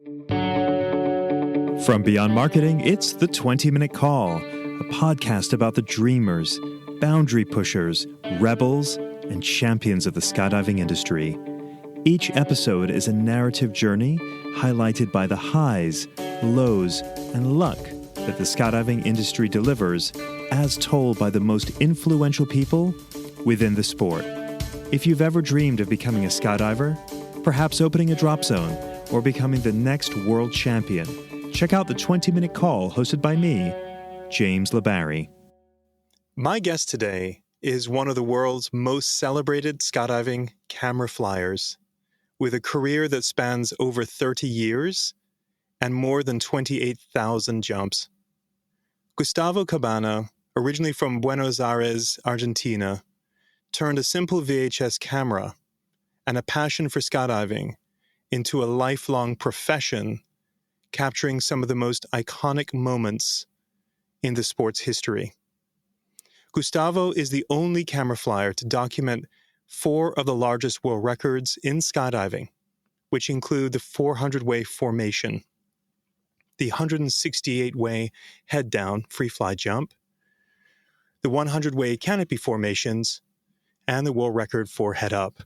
From Beyond Marketing, it's the 20-Minute Call, a podcast about the dreamers, boundary pushers, rebels, and champions of the skydiving industry. Each episode is a narrative journey highlighted by the highs, lows, and luck that the skydiving industry delivers, as told by the most influential people within the sport. If you've ever dreamed of becoming a skydiver, perhaps opening a drop zone, or becoming the next world champion, check out the 20-Minute Call hosted by me, James LeBarry. My guest today is one of the world's most celebrated skydiving camera flyers, with a career that spans over 30 years and more than 28,000 jumps. Gustavo Cabana, originally from Buenos Aires, Argentina, turned a simple VHS camera and a passion for skydiving into a lifelong profession, capturing some of the most iconic moments in the sport's history. Gustavo is the only camera flyer to document 4 of the largest world records in skydiving, which include the 400-way formation, the 168-way head-down freefly jump, the 100-way canopy formations, and the world record for head-up.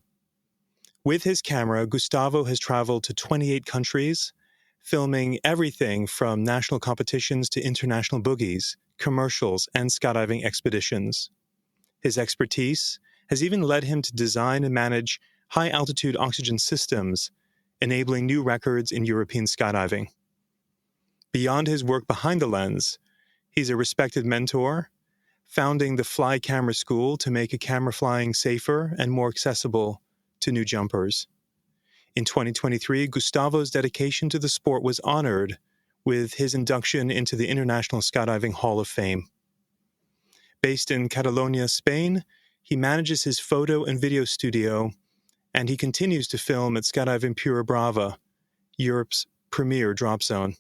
With his camera, Gustavo has traveled to 28 countries, filming everything from national competitions to international boogies, commercials, and skydiving expeditions. His expertise has even led him to design and manage high-altitude oxygen systems, enabling new records in European skydiving. Beyond his work behind the lens, he's a respected mentor, founding the Fly Camera School to make a camera flying safer and more accessible to new jumpers. In 2023, Gustavo's dedication to the sport was honored with his induction into the International Skydiving Hall of Fame. Based in Catalonia, Spain, he manages his photo and video studio, and he continues to film at Skydiving Pura Brava, Europe's premier drop zone.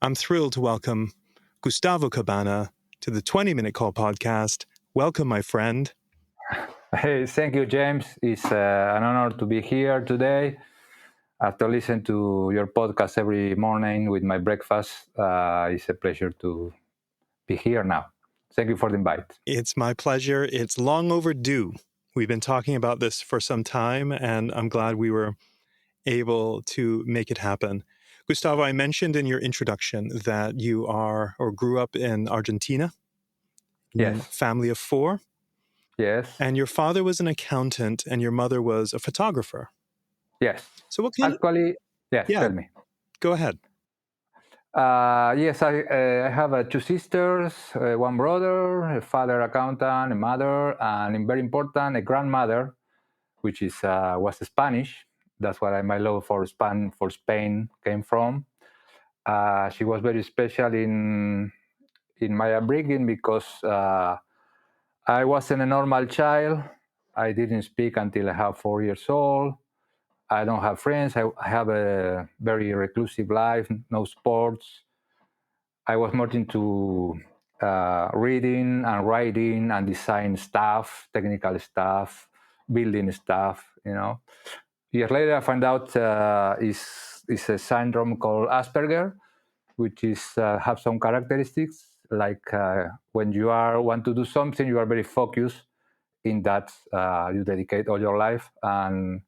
I'm thrilled to welcome Gustavo Cabana to the 20-Minute Call podcast. Welcome, my friend. Hey, thank you, James. It's an honor to be here today. After listening to your podcast every morning with my breakfast, it's a pleasure to be here now. Thank you for the invite. It's my pleasure. It's long overdue. We've been talking about this for some time, and I'm glad we were able to make it happen. Gustavo, I mentioned in your introduction that you are or grew up in Argentina. Yes. Family of 4. Yes. And your father was an accountant and your mother was a photographer. Yes. So what kind Actually, yes, Yeah. tell me. Go ahead. Yes, I have 2 sisters, 1 brother, a father accountant, a mother, and very important, a grandmother, which was Spanish. That's where my love for Spain came from. She was very special in my upbringing because I wasn't a normal child. I didn't speak until I have 4 years old. I don't have friends. I have a very reclusive life, no sports. I was more into reading and writing and design stuff, technical stuff, building stuff, Years later, I found out it's a syndrome called Asperger, which is have some characteristics like when you want to do something, you are very focused in that. You dedicate all your life, and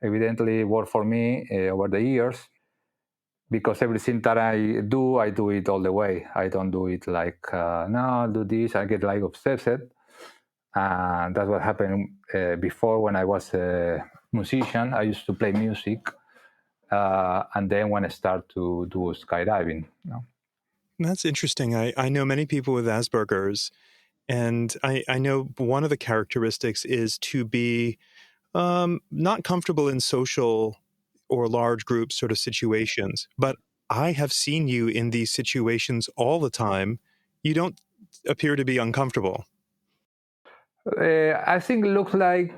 evidently it worked for me over the years, because everything that I do it all the way. I don't do it like, no, I'll do this. I get like obsessed. And that's what happened before when I was a musician. I used to play music. And then when I start to do skydiving. That's interesting. I know many people with Asperger's, and I know one of the characteristics is to be not comfortable in social or large group sort of situations. But I have seen you in these situations all the time. You don't appear to be uncomfortable. I think it looks like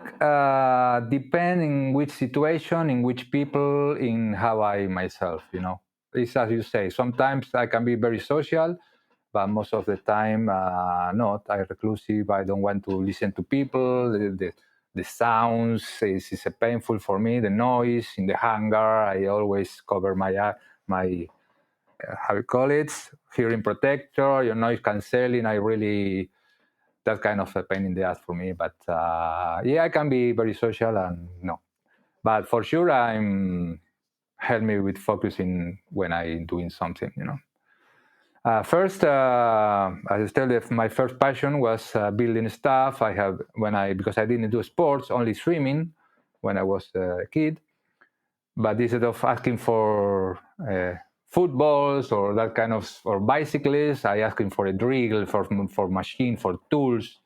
depending which situation, in which people, in how I myself, It's as you say, sometimes I can be very social, but most of the time not. I'm reclusive. I don't want to listen to people. the sounds is painful for me. The noise in the hangar, I always cover my how you call it, hearing protector, your noise cancelling. I really, that kind of a pain in the ass for me. But yeah, I can be very social and no. But for sure, I'm help me with focusing when I'm doing something, First, as I tell you, my first passion was building stuff. Because I didn't do sports, only swimming when I was a kid. But instead of asking for footballs or that kind of, or bicycles, I asking for a drill, for machine, for tools,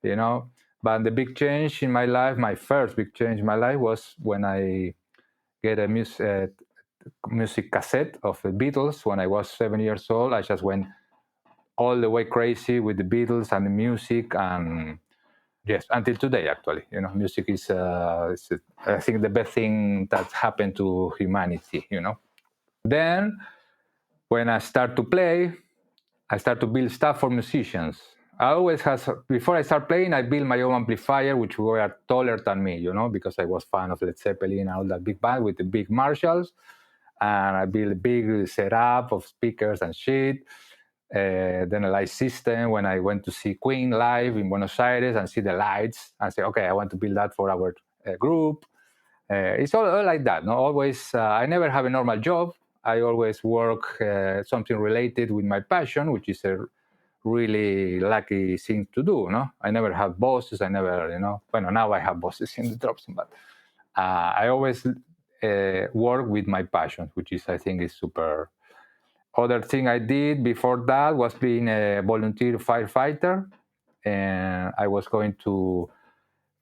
But the big change in my life, my first big change in my life was when I get a music cassette of the Beatles when I was 7 years old. I just went all the way crazy with the Beatles and the music, and yes, until today, actually, music is, I think, the best thing that happened to humanity. Then, when I start to play, I start to build stuff for musicians. I always before I start playing, I build my own amplifier, which were taller than me, because I was fan of Led Zeppelin and all that big band with the big Marshalls, and I build a big setup of speakers and shit. Then a light system when I went to see Queen live in Buenos Aires and see the lights and say, okay, I want to build that for our group. It's all like that. No, always. I never have a normal job. I always work something related with my passion, which is a really lucky thing to do. No, I never have bosses. I never, Well, now I have bosses in the drops, but I always work with my passion, which is, I think, is super. Other thing I did before that was being a volunteer firefighter, and I was going to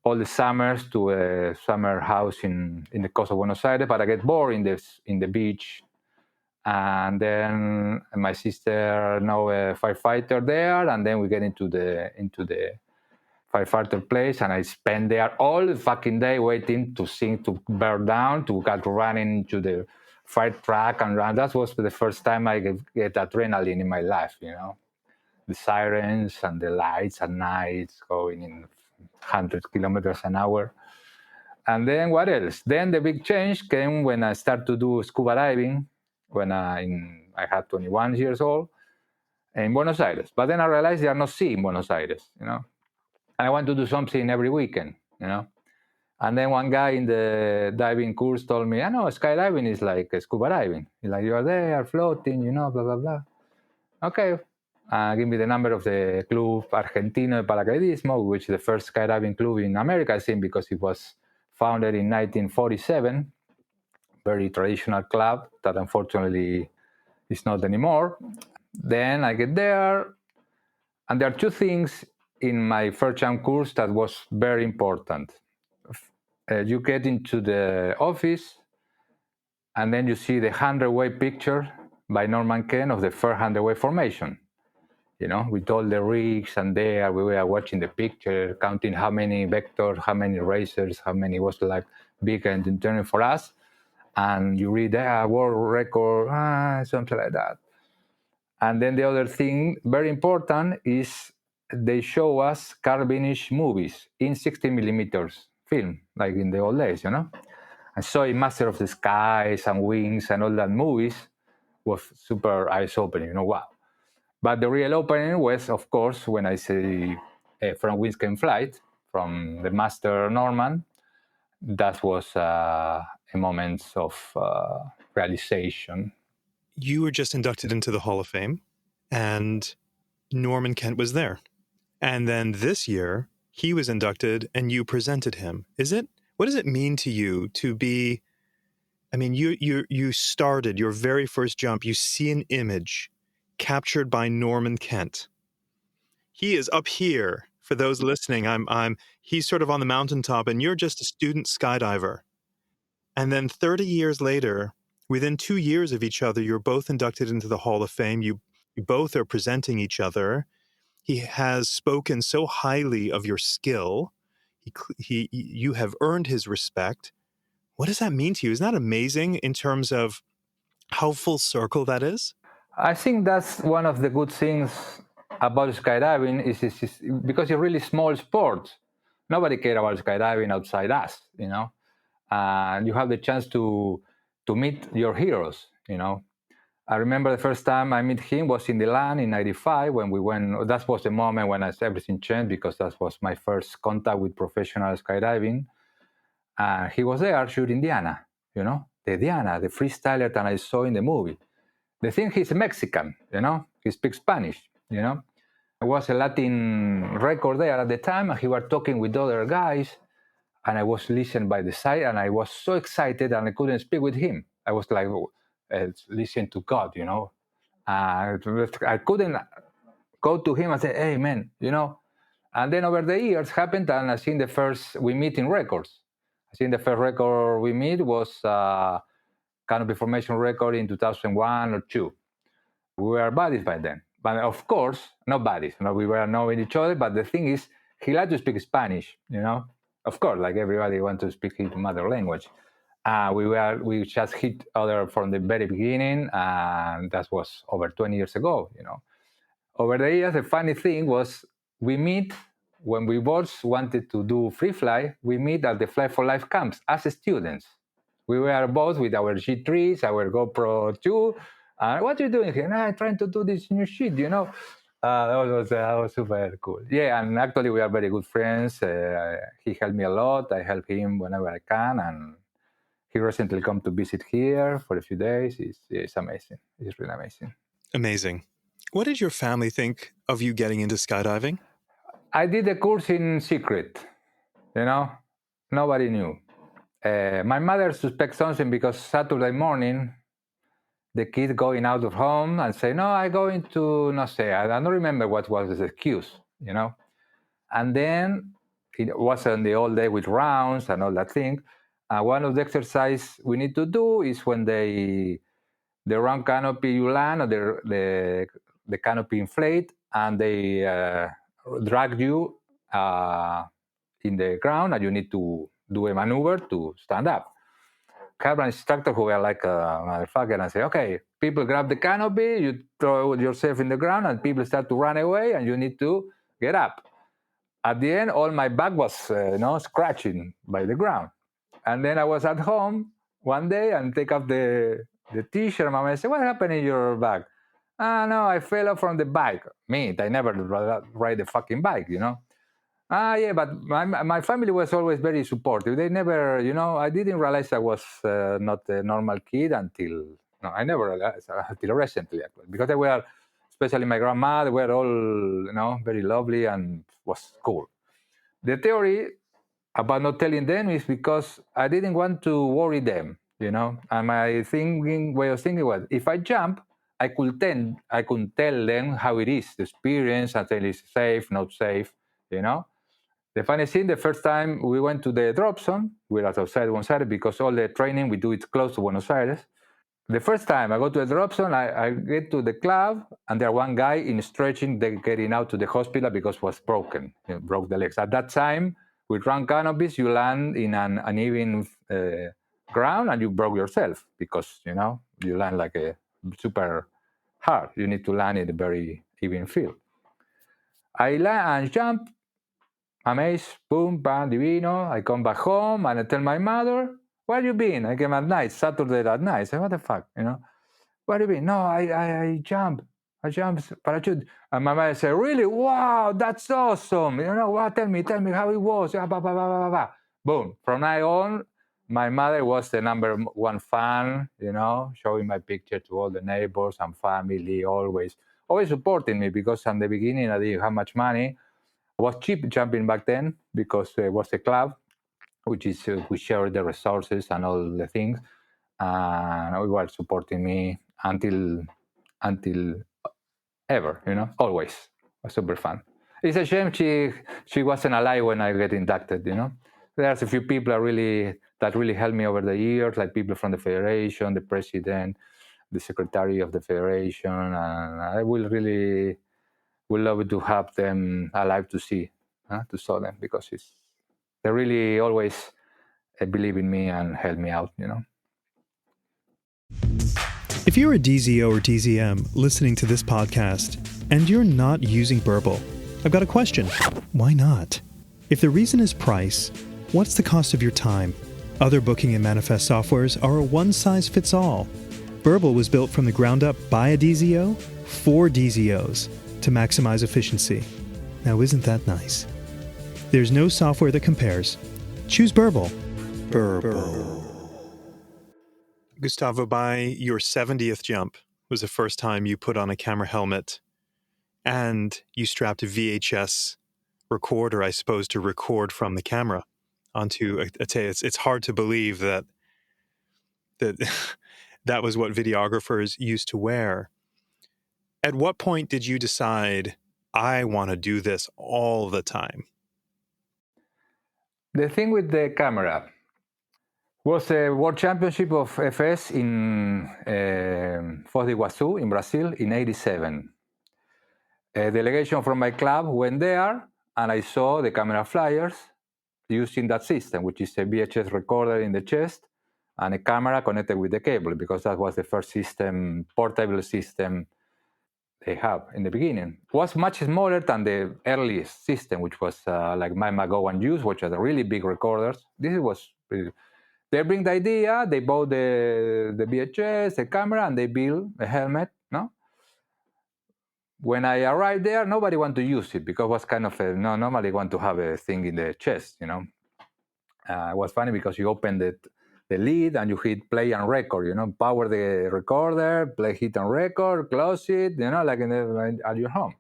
all the summers to a summer house in the coast of Buenos Aires, but I get bored in the beach. And then my sister know a firefighter there, and then we get into the firefighter place, and I spend there all the fucking day waiting to burn down, to get running into the fire truck and run. That was the first time I get adrenaline in my life, The sirens and the lights at night going in 100 kilometers an hour. And then what else? Then the big change came when I started to do scuba diving when I had 21 years old in Buenos Aires. But then I realized there are no sea in Buenos Aires, And I want to do something every weekend, And then one guy in the diving course told me, I know skydiving is like scuba diving. It's like you are there floating, blah, blah, blah. Okay. Give me the number of the Club Argentino de Paracaidismo, which is the first skydiving club in America, I think, because it was founded in 1947. Very traditional club that unfortunately is not anymore. Then I get there, and there are two things in my first jump course that was very important. You get into the office, and then you see the 100-way picture by Norman Ken of the first 100-way formation. With all the rigs, and there we were watching the picture, counting how many vectors, how many racers, how many was like big and internal for us. And you read world record, something like that. And then the other thing, very important, is they show us car-finished movies in 16 millimeters film, like in the old days, And so in Master of the Skies and Wings and all that movies was super eye-opening, wow. But the real opening was, of course, when I say From Wings Can Flight, from the Master Norman. That was a moment of realization. You were just inducted into the Hall of Fame, and Norman Kent was there. And then this year, he was inducted, and you presented him. What does it mean to you to be? I mean, you started your very first jump. You see an image captured by Norman Kent. He is up here. For those listening, he's sort of on the mountaintop, and you're just a student skydiver. And then 30 years later, within 2 years of each other, you're both inducted into the Hall of Fame. You both are presenting each other. He has spoken so highly of your skill. You have earned his respect. What does that mean to you? Isn't that amazing in terms of how full circle that is? I think that's one of the good things about skydiving is because it's really small sport. nobody cared about skydiving outside us, and you have the chance to meet your heroes, I remember the first time I met him was in the land in 95 when we went. That was the moment when everything changed because that was my first contact with professional skydiving. And he was there shooting Diana, the Diana, the freestyler that I saw in the movie. The thing, he's Mexican, he speaks Spanish, There was a Latin record there at the time, and he was talking with other guys, and I was listening by the side, and I was so excited, and I couldn't speak with him. I was like, listening to God, I couldn't go to him and say, hey, man, And then over the years happened, and I think we meet in records. I think the first record we meet was canopy formation record in 2001 or 2. We were buddies by then. But of course, not buddies. We were knowing each other, but the thing is, he liked to speak Spanish, Of course, like everybody wants to speak his mother language. We just hit other from the very beginning, and that was over 20 years ago, Over the years, the funny thing was we meet when we both wanted to do free fly. We meet at the Fly for Life camps as students. We were both with our G3s, our GoPro 2. What are you doing here? I'm trying to do this new shit, That was super cool. Yeah, and actually we are very good friends. He helped me a lot. I help him whenever I can, and he recently come to visit here for a few days. It's amazing. It's really amazing. Amazing. What did your family think of you getting into skydiving? I did the course in secret, Nobody knew. My mother suspects something because Saturday morning, the kid going out of home and say, no, I'm going to, no say, I don't remember what was the excuse, And then it wasn't the whole day with rounds and all that thing. One of the exercises we need to do is when the round canopy you land, or the canopy inflate, and they drag you in the ground, and you need to do a maneuver to stand up. Have an instructor who were like a motherfucker and say, okay, people grab the canopy, you throw yourself in the ground, and people start to run away, and you need to get up. At the end, all my back was scratching by the ground. And then I was at home one day and take off the t-shirt. My mom said, what happened in your back? No, I fell off from the bike. I never ride the fucking bike, Yeah, but my family was always very supportive. They never, I didn't realize I was not a normal kid until recently, actually, because they were, especially my grandma, they were all, very lovely and was cool. The theory about not telling them is because I didn't want to worry them, And my way of thinking was, if I jump, I could tell them how it is, the experience, until it's safe, not safe, The funny thing, the first time we went to the drop zone, we were outside Buenos Aires because all the training we do it close to Buenos Aires. The first time I go to the drop zone, I get to the club, and there one guy in stretching, getting out to the hospital because was broken, broke the legs. At that time, with round canopies, you land in an uneven ground and you broke yourself because, you land like a super hard. You need to land in a very even field. I land and jump, amazed, boom, bam, divino. I come back home and I tell my mother, where you been? I came at night, Saturday at night. I say, what the fuck, Where you been? No, I jump parachute. And my mother said, really? Wow, that's awesome. What? Tell me how it was. Boom. From now on, my mother was the number one fan, showing my picture to all the neighbors and family, always supporting me, because in the beginning I didn't have much money. It was cheap jumping back then because it was a club, which is we shared the resources and all the things, and we were supporting me until ever, always. It was super fun. It's a shame she wasn't alive when I get inducted, There's a few people that really helped me over the years, like people from the federation, the president, the secretary of the federation, and I will love to have them alive to see them, because they really always believe in me and help me out, If you're a DZO or DZM listening to this podcast and you're not using Burble, I've got a question. Why not? If the reason is price, what's the cost of your time? Other booking and manifest softwares are a one-size-fits-all. Burble was built from the ground up by a DZO for DZOs to maximize efficiency. Now, isn't that nice? There's no software that compares. Choose Burble. Burble. Gustavo, by your 70th jump was the first time you put on a camera helmet and you strapped a VHS recorder, I suppose, to record from the camera onto a tape. It's hard to believe that that was what videographers used to wear. At what point did you decide, I want to do this all the time? The thing with the camera was a World Championship of FS in Foz do Iguaçu in Brazil in '87. A delegation from my club went there, and I saw the camera flyers using that system, which is a VHS recorder in the chest and a camera connected with the cable, because that was the first system, portable system they have in the beginning. It was much smaller than the earliest system, which was like my McGowan used, which are the really big recorders. This was pretty. They bring the idea, they bought the VHS, the camera, and they build a helmet, no? When I arrived there, nobody wanted to use it because it was kind of normally want to have a thing in the chest, you know. It was funny because you open the lid and you hit play and record, you know, power the recorder, play, hit and record, close it, you know, like at your home.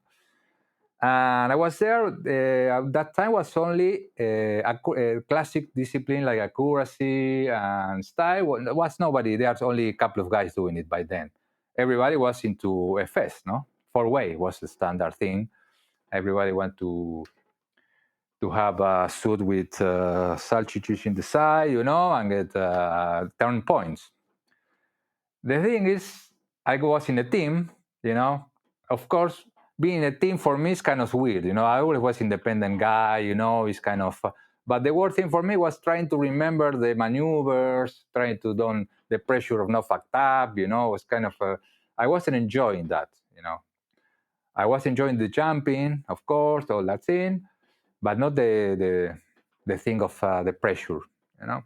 And I was there, at that time was only a classic discipline like accuracy and style. There was nobody, there's only a couple of guys doing it by then. Everybody was into FS, no? Four-way was the standard thing. Everybody wanted to have a suit with salchichas in the side, you know, and get turn points. The thing is, I was in a team, you know. Of course, being a team for me is kind of weird, you know. I always was independent guy, you know. It's kind of, but the worst thing for me was trying to remember the maneuvers, trying to don't the pressure of not fucked up, you know. It was kind of, I wasn't enjoying that, you know. I was enjoying the jumping, of course, all that thing, but not the thing of the pressure, you know.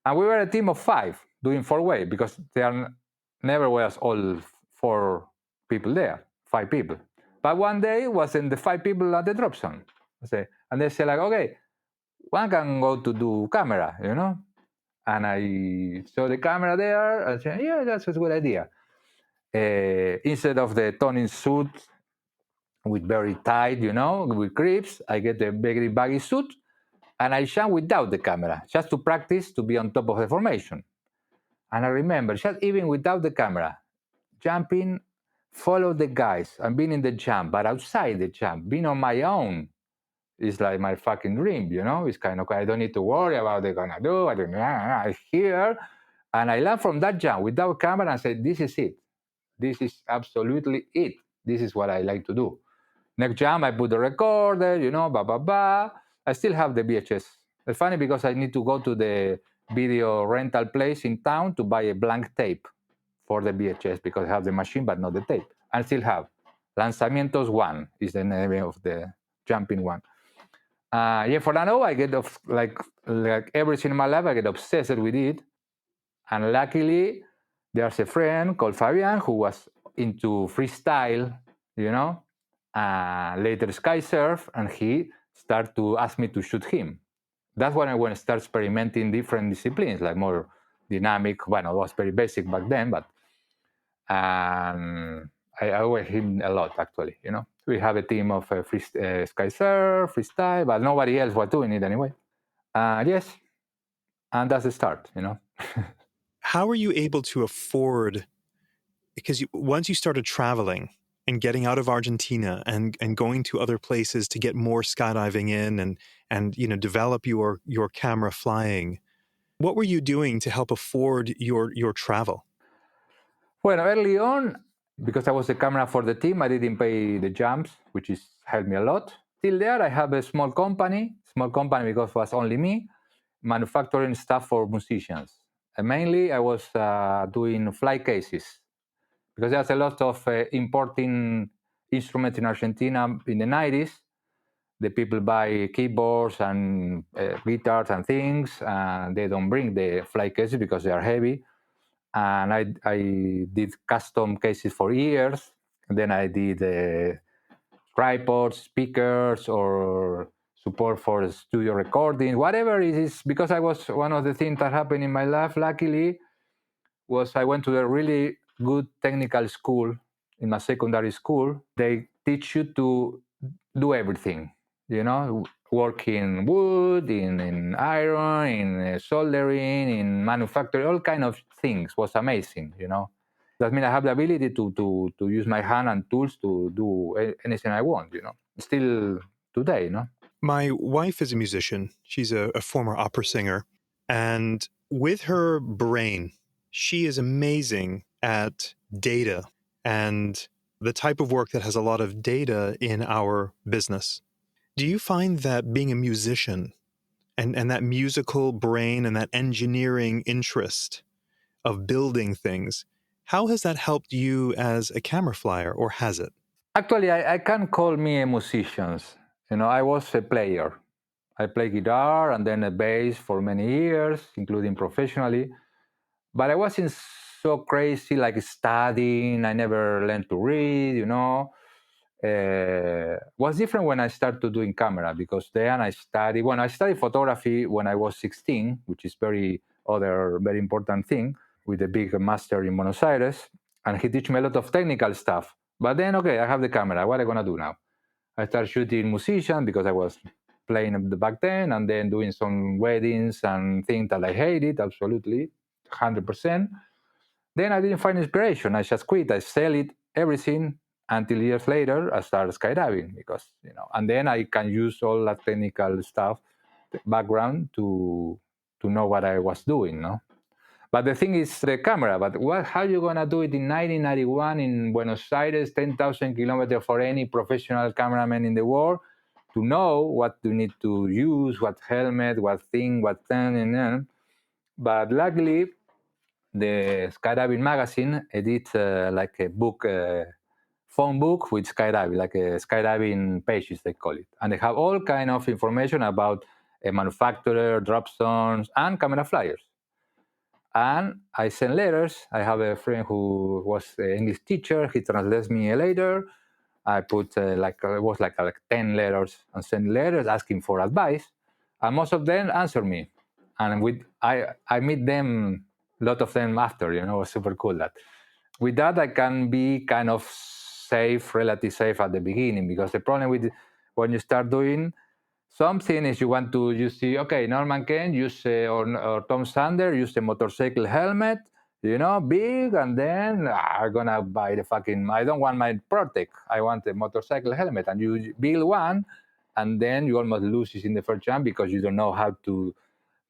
And we were a team of 5 doing four-way because there never was all 4 people there, 5 people. But one day it wasn't the 5 people at the drop zone. And they say like, okay, one can go to do camera, you know. And I saw the camera there. I said, yeah, that's a good idea. Instead of the toning suit with very tight, you know, with grips, I get a very baggy suit, and I jump without the camera, just to practice to be on top of the formation. And I remember, just even without the camera, jumping, follow the guys, and being in the jump, but outside the jump, being on my own, is like my fucking dream, you know? It's kind of, I don't need to worry about what they're gonna do, I'm here, and I learned from that jump without camera and said, this is it. This is absolutely it. This is what I like to do. Next jump, I put the recorder, you know, blah, blah, blah. I still have the VHS. It's funny because I need to go to the video rental place in town to buy a blank tape for the VHS because I have the machine but not the tape. I still have Lanzamientos 1 is the name of the jumping one. Yeah, for now I get like everything in my life, I get obsessed with it. And luckily, there's a friend called Fabian who was into freestyle, you know, later sky surf, and he started to ask me to shoot him. That's when I went to start experimenting different disciplines, like more dynamic. Well, it was very basic back then, but I owe him a lot, actually, you know. We have a team of sky surf, freestyle, but nobody else was doing it anyway. Yes, and that's the start, you know. How were you able to afford, because once you started traveling and getting out of Argentina and going to other places to get more skydiving in and you know, develop your camera flying, what were you doing to help afford your travel? Well, early on, because I was the camera for the team, I didn't pay the jumps, which is helped me a lot. Till there, I have a small company because it was only me, manufacturing stuff for musicians. And mainly, I was doing fly cases because there's a lot of importing instruments in Argentina in the 90s the people buy keyboards and guitars and things, and they don't bring the fly cases because they are heavy. And I did custom cases for years. And then I did tripods, speakers, or support for studio recording, whatever it is. Because I was one of the things that happened in my life, luckily, was I went to a really good technical school in my secondary school. They teach you to do everything, work in wood, in iron, in soldering, in manufacturing, all kind of things. Was amazing. That means I have the ability to use my hand and tools to do anything I want. Still today. My wife is a musician. She's a former opera singer. And with her brain, she is amazing at data and the type of work that has a lot of data in our business. Do you find that being a musician and that musical brain and that engineering interest of building things, how has that helped you as a camera flyer, or has it? Actually, I can't call me a musician. I was a player. I played guitar and then a bass for many years, including professionally. But I wasn't so crazy like studying. I never learned to read. Was different when I started doing camera, because then I studied photography when I was 16, which is very important thing, with a big master in Buenos Aires, and he teach me a lot of technical stuff. But then, okay, I have the camera. What am I gonna do now? I started shooting musicians because I was playing back then, and then doing some weddings and things that I hated absolutely, 100%. Then I didn't find inspiration. I just quit. I sell it, everything, until years later I started skydiving and then I can use all that technical stuff, background to know what I was doing. No. But the thing is the camera. But how you gonna do it in 1991 in Buenos Aires, 10,000 kilometers for any professional cameraman in the world, to know what you need to use, what helmet, what thing, what thing, and. But luckily, the Skydiving magazine edit like a book, phone book with skydiving, like a skydiving pages they call it, and they have all kind of information about a manufacturer, drop zones, and camera flyers. And I send letters. I have a friend who was an English teacher. He translates me a letter. I put it was like 10 letters, and send letters asking for advice. And most of them answer me. And I meet them, a lot of them after, it was super cool. That with that I can be kind of safe, relatively safe at the beginning, because the problem with when you start doing something is you see, okay, Norman Kane use or Tom Sander use a motorcycle helmet, big, and then I'm gonna buy the fucking. I don't want my Protect. I want a motorcycle helmet, and you build one, and then you almost lose it in the first jump because you don't know how to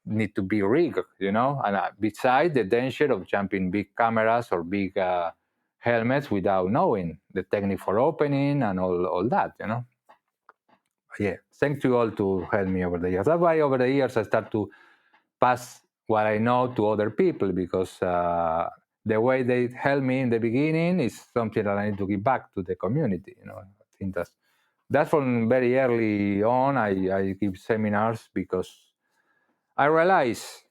need to be rigged, And besides the danger of jumping big cameras or big helmets without knowing the technique for opening and all that, Yeah, thanks you all to help me over the years. That's why over the years I start to pass what I know to other people, because the way they helped me in the beginning is something that I need to give back to the community. I think that's from very early on. I give seminars because I realize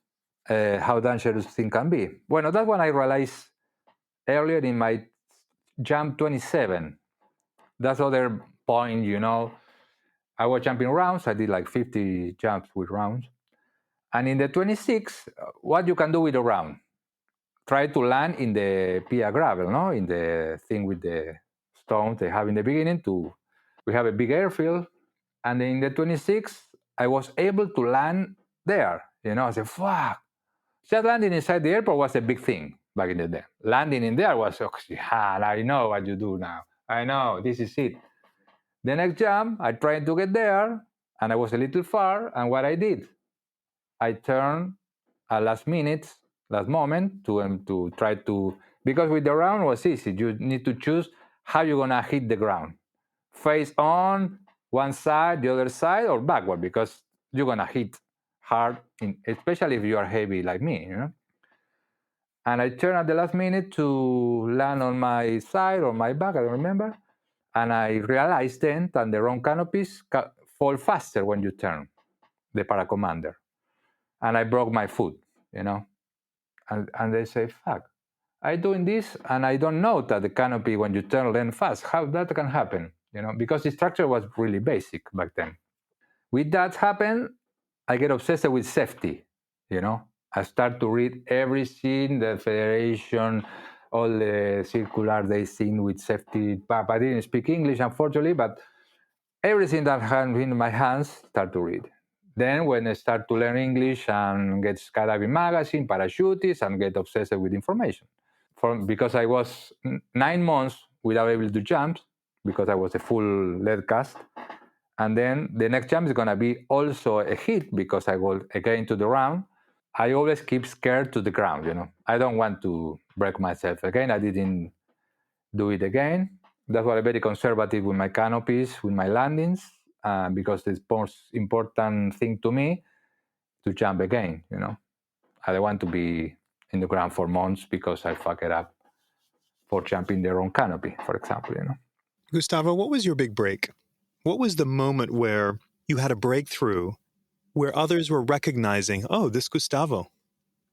how dangerous thing can be. Well, that's when I realized earlier in my jump 27. That's other point, I was jumping rounds. I did like 50 jumps with rounds. And in the 26, what you can do with a round? Try to land in the Pia gravel, no? In the thing with the stones they have in the beginning. We have a big airfield. And in the 26, I was able to land there. I said, fuck. Just landing inside the airport was a big thing back in the day. Landing in there was, I know what you do now. I know, this is it. The next jump, I tried to get there, and I was a little far, and what I did, I turned at last moment to try to, because with the round was easy. You need to choose how you're gonna hit the ground. Face on, one side, the other side, or backward, because you're gonna hit hard, especially if you are heavy like me, And I turned at the last minute to land on my side or my back, I don't remember. And I realized then that the wrong canopies fall faster when you turn the paracommander. And I broke my foot, And they say, fuck, I'm doing this and I don't know that the canopy, when you turn, land fast. How that can happen? Because the structure was really basic back then. With that happen, I get obsessed with safety, I start to read everything, the federation, all the circular they seen with safety. I didn't speak English, unfortunately, but everything that had in my hands, start to read. Then when I start to learn English and get Skydiving magazine, parachutists, and get obsessed with information. Because I was 9 months without able to jump, because I was a full lead cast. And then the next jump is going to be also a hit because I go again to the ground. I always keep scared to the ground, I don't want to break myself again. I didn't do it again. That's why I'm very conservative with my canopies, with my landings, because the most important thing to me to jump again, I don't want to be in the ground for months because I fuck it up for jumping the wrong canopy, for example, Gustavo, what was your big break? What was the moment where you had a breakthrough, where others were recognizing, oh, this Gustavo,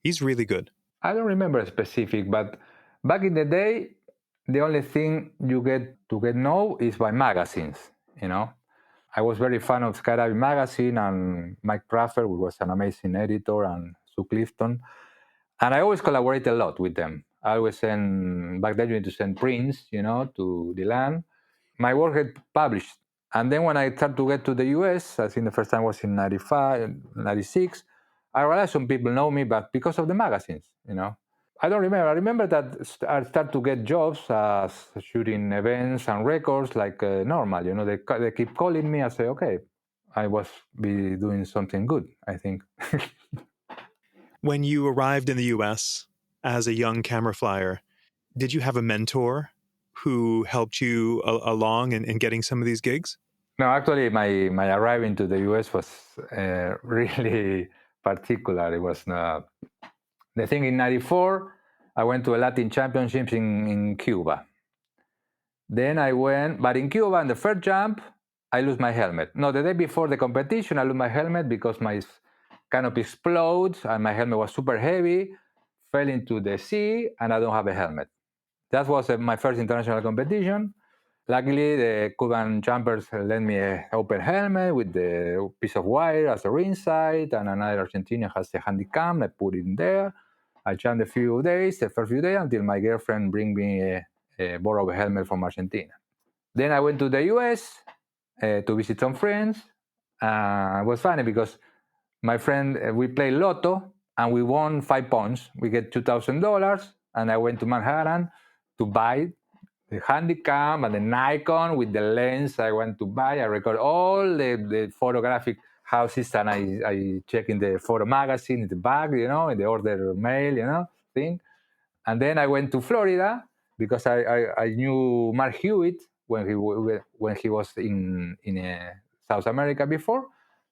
he's really good? I don't remember specific, but back in the day, the only thing you get to know is by magazines, I was very fan of Skydiving magazine and Mike Crawford, who was an amazing editor, and Sue Clifton. And I always collaborate a lot with them. I always send, back then you need to send prints, to the land. My work had published. And then when I started to get to the US, I think the first time was in 95, 96, I realized some people know me, but because of the magazines, I don't remember. I remember that I started to get jobs as shooting events and records like normal. They keep calling me. I say, okay, I was be doing something good, I think. When you arrived in the US as a young camera flyer, did you have a mentor who helped you along in getting some of these gigs? No, actually, my arriving to the US was really particular. It was the thing in '94. I went to a Latin Championships in Cuba. Then I went, but in Cuba, in the first jump, I lose my helmet. No, the day before the competition, I lose my helmet because my canopy explodes and my helmet was super heavy, fell into the sea, and I don't have a helmet. That was my first international competition. Luckily, the Cuban jumpers lent me an open helmet with the piece of wire as a ringside, and another Argentinian has a handicam. I put it in there. I jumped the first few days, until my girlfriend bring me a borrowed helmet from Argentina. Then I went to the US to visit some friends. It was funny because my friend, we played Lotto, and we won 5 points. We get $2,000, and I went to Manhattan to buy the Handycam and the Nikon with the lens I want to buy. I record all the photographic houses, and I check in the photo magazine in the back, in the order mail, thing. And then I went to Florida because I knew Mark Hewitt when he was in South America before,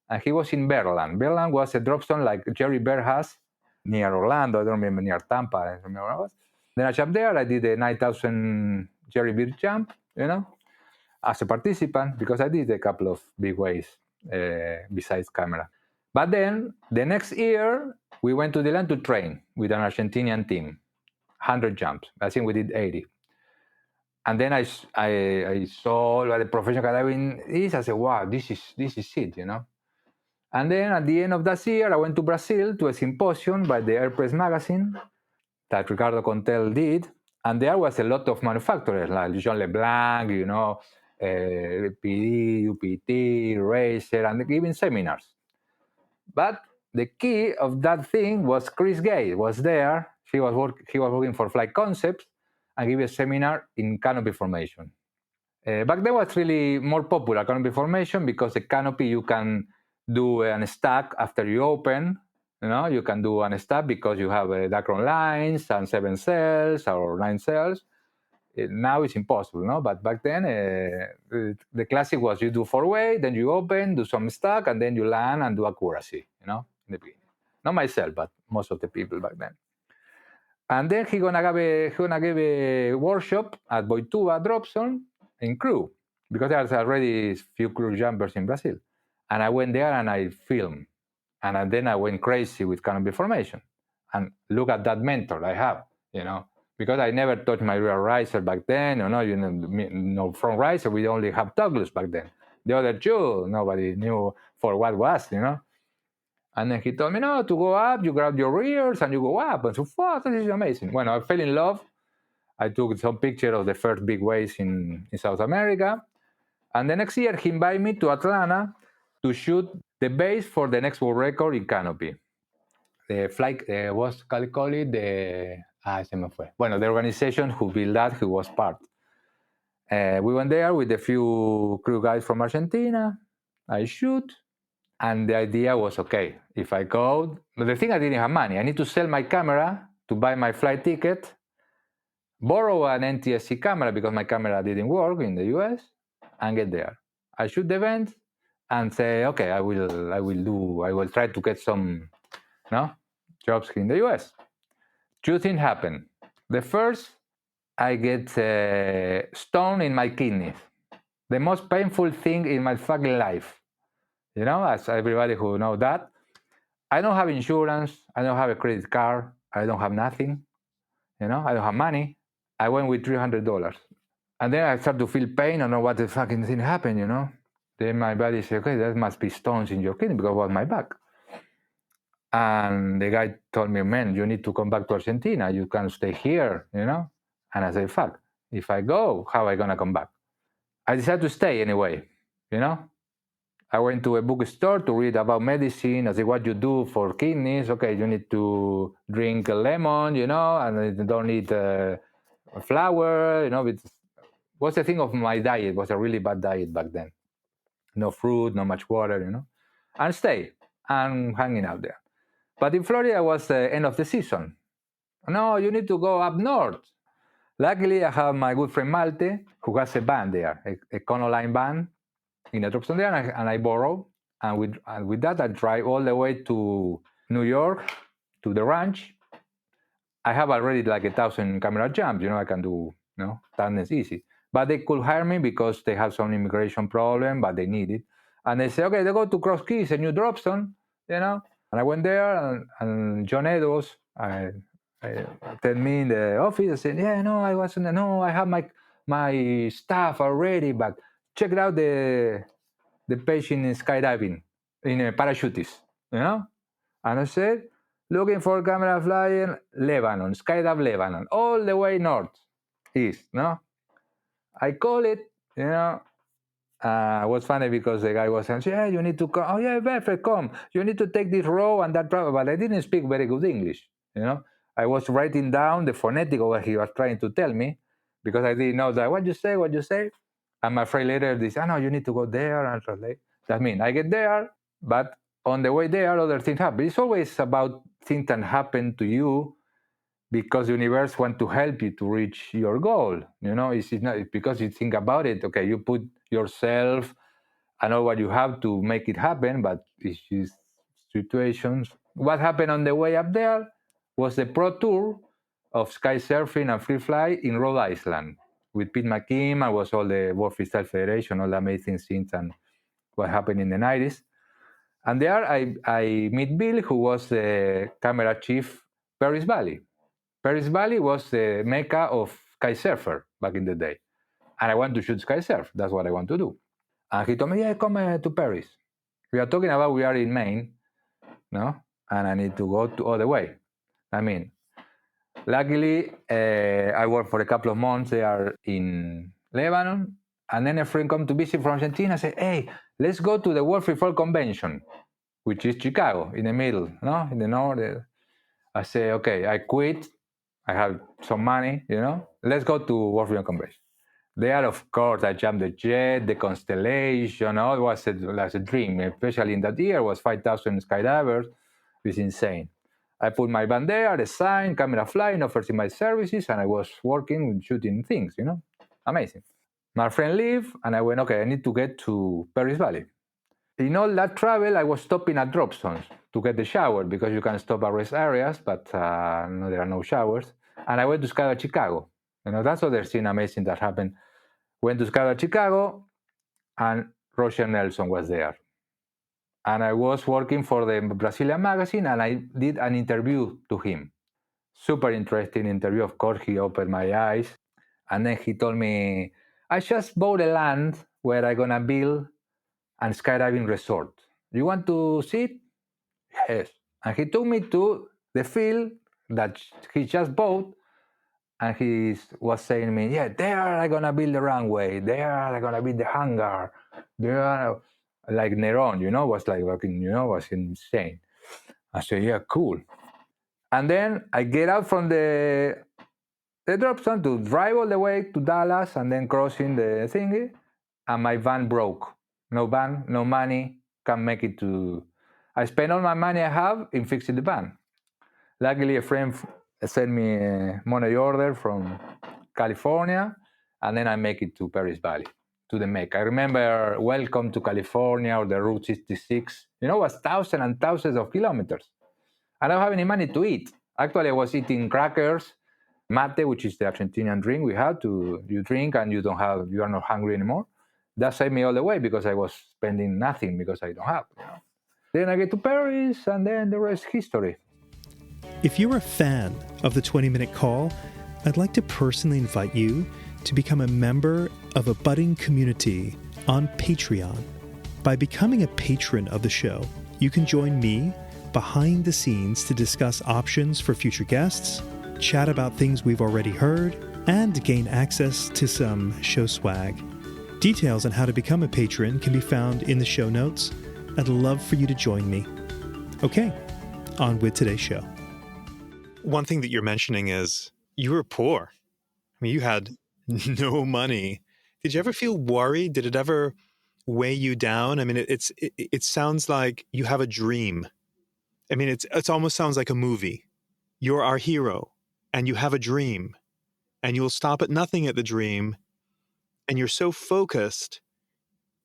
and he was in Berland. Berland was a drop zone like Jerry Bear has near Orlando. I don't remember, near Tampa. I don't remember where I was. Then I jumped there. I did a 9,000 Jerry Bear jump, as a participant, because I did a couple of big waves besides camera. But then the next year, we went to the land to train with an Argentinian team, 100 jumps. I think we did 80. And then I saw what the professional skydiving is. I said, wow, this is it, And then at the end of that year, I went to Brazil to a symposium by the Airpress magazine that Ricardo Contel did. And there was a lot of manufacturers like Jean Leblanc, PD, UPT, Racer, and giving seminars. But the key of that thing was Chris Gay was there. He was working for Flight Concepts and gave a seminar in canopy formation. Back then was really more popular canopy formation because the canopy you can do an stack after you open. You can do an stack because you have Dacron lines and 7 cells or 9 cells. Now it's impossible, no? But back then, the classic was you do 4-way, then you open, do some stack, and then you land and do accuracy, in the beginning. Not myself, but most of the people back then. And then he gonna give a workshop at Boituva drop zone in crew, because there's already few crew jumpers in Brazil. And I went there and I filmed. And then I went crazy with canopy formation. And look at that mentor I have, because I never touched my real riser back then. Front riser, we only have toggles back then. The other two, nobody knew for what was, And then he told me, no, to go up, you grab your rears and you go up. And so, wow, this is amazing. When I fell in love, I took some pictures of the first big waves in South America. And the next year, he invited me to Atlanta to shoot the base for the next world record in canopy. The flight was called it the organization who built that, who was part. We went there with a few crew guys from Argentina. I shoot, and the idea was, okay, if I go, but the thing, I didn't have money. I need to sell my camera to buy my flight ticket, borrow an NTSC camera because my camera didn't work in the US, and get there. I shoot the event and say, okay, I will try to get some jobs in the US. Two things happen. The first, I get stone in my kidneys. The most painful thing in my fucking life. As everybody who knows that. I don't have insurance. I don't have a credit card. I don't have nothing. I don't have money. I went with $300. And then I start to feel pain. I don't know what the fucking thing happened, Then my body said, okay, there must be stones in your kidney because of my back. And the guy told me, man, you need to come back to Argentina. You can't stay here, And I said, fuck, if I go, how am I going to come back? I decided to stay anyway, I went to a bookstore to read about medicine. I said, what you do for kidneys? Okay, you need to drink a lemon, and you don't need flour, It was the thing of my diet. It was a really bad diet back then. No fruit, not much water, and stay and hanging out there. But in Florida, it was the end of the season. No, you need to go up north. Luckily, I have my good friend Malte, who has a band there, a Conoline band in a drop zone there, and I borrow. And with that, I drive all the way to New York, to the ranch. I have already like 1,000 camera jumps, I can do, that's easy. But they could hire me because they have some immigration problem, but they need it. And they say, okay, they go to Cross Keys, a new drop zone, And I went there, and John Edwards, I tell me in the office, I said, yeah, no, I have my staff already, but check out the page in skydiving, in a parachutist, And I said, looking for camera flying, Lebanon, skydive Lebanon, all the way north, east, I call it, it was funny because the guy was saying, yeah, you need to come. Oh, yeah, perfect, come. You need to take this row and that row. But I didn't speak very good English, I was writing down the phonetic of what he was trying to tell me because I didn't know that. What you say? And my friend later said, no, you need to go there and translate. That means I get there, but on the way there, other things happen. It's always about things that happen to you because the universe wants to help you to reach your goal. It's not because you think about it. Okay, you put yourself and all what you have to make it happen, but it's just situations. What happened on the way up there was the pro tour of sky surfing and free fly in Rhode Island with Pete McKim, and was all the World Freestyle Federation, all the amazing scenes and what happened in the 90s. And there I meet Bill, who was the camera chief Paris Valley. Paris Valley was the mecca of sky surfer back in the day. And I want to shoot sky surf. That's what I want to do. And he told me, yeah, come to Paris. We are talking about we are in Maine, and I need to go all the way. Luckily, I worked for a couple of months there in Lebanon. And then a friend come to visit from Argentina and say, hey, let's go to the World Free Fall Convention, which is Chicago, in the middle, in the north. I say, okay, I quit. I have some money, Let's go to World Free Fall Convention. There, of course, I jumped the jet, the Constellation. It was a dream, especially in that year. It was 5,000 skydivers. It was insane. I put my band there, the sign, camera flying, offers my services, and I was working, shooting things, Amazing. My friend left, and I went, okay, I need to get to Paris Valley. In all that travel, I was stopping at drop zones to get the shower because you can stop at rest areas, but there are no showers. And I went to Skydiving Chicago. That's other thing amazing that happened. Went to Skydiving Chicago, and Roger Nelson was there. And I was working for the Brazilian magazine, and I did an interview to him. Super interesting interview. Of course, he opened my eyes. And then he told me, I just bought a land where I'm going to build a skydiving resort. You want to see it? Yes. And he took me to the field that he just bought. And he was saying to me, yeah, there I'm going to build the runway. There I'm going to build the hangar. There, like Neron, was like, was insane. I said, yeah, cool. And then I get out from the drop zone to drive all the way to Dallas and then crossing the thingy. And my van broke. No van, no money, can't make it to. I spent all my money I have in fixing the van. Luckily, a friend sent me a money order from California, and then I make it to Paris Valley, to the Mecca. I remember Welcome to California or the Route 66. It was thousands and thousands of kilometers. I don't have any money to eat. Actually, I was eating crackers, mate, which is the Argentinian drink we have you drink and you are not hungry anymore. That saved me all the way because I was spending nothing because I don't have. Then I get to Paris, and then the rest is history. If you're a fan of the 20-Minute Call, I'd like to personally invite you to become a member of a budding community on Patreon. By becoming a patron of the show, you can join me behind the scenes to discuss options for future guests, chat about things we've already heard, and gain access to some show swag. Details on how to become a patron can be found in the show notes. I'd love for you to join me. Okay, on with today's show. One thing that you're mentioning is you were poor. I mean, you had no money. Did you ever feel worried? Did it ever weigh you down? I mean, it sounds like you have a dream. I mean, it almost sounds like a movie. You're our hero, and you have a dream, and you'll stop at nothing at the dream, and you're so focused.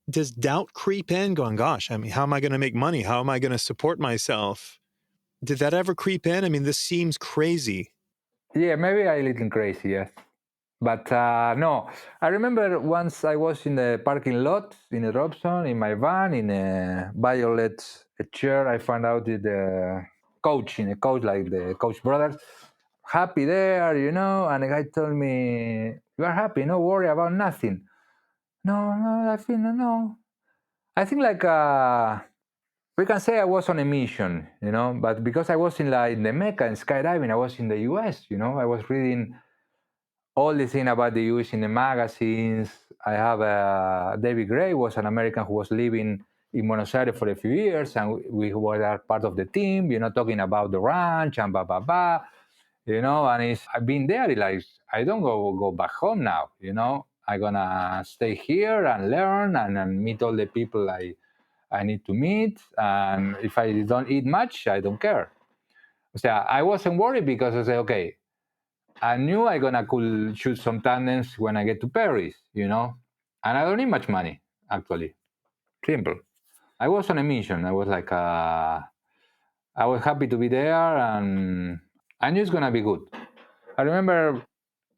Does doubt creep in going, gosh, I mean, how am I going to make money? How am I going to support myself? Did that ever creep in? I mean, this seems crazy. Yeah, maybe a little crazy, yes. But no, I remember once I was in the parking lot in a drop zone in my van in a violet chair. I found out the coach like the coach brothers, happy there, and the guy told me, "You are happy, no worry about nothing." No, I feel no. I think like we can say I was on a mission, but because I was in the Mecca and skydiving, I was in the US, I was reading all the thing about the US in the magazines. I have David Gray was an American who was living in Buenos Aires for a few years, and we were part of the team, talking about the ranch and blah, blah, blah, and I've been there, like, I don't go back home now, I'm gonna stay here and learn and meet all the people I need to meet, and if I don't eat much, I don't care. So I wasn't worried because I said, okay, I knew could shoot some tandems when I get to Paris, and I don't need much money, actually. Simple. I was on a mission. I was like, I was happy to be there, and I knew it's gonna be good. I remember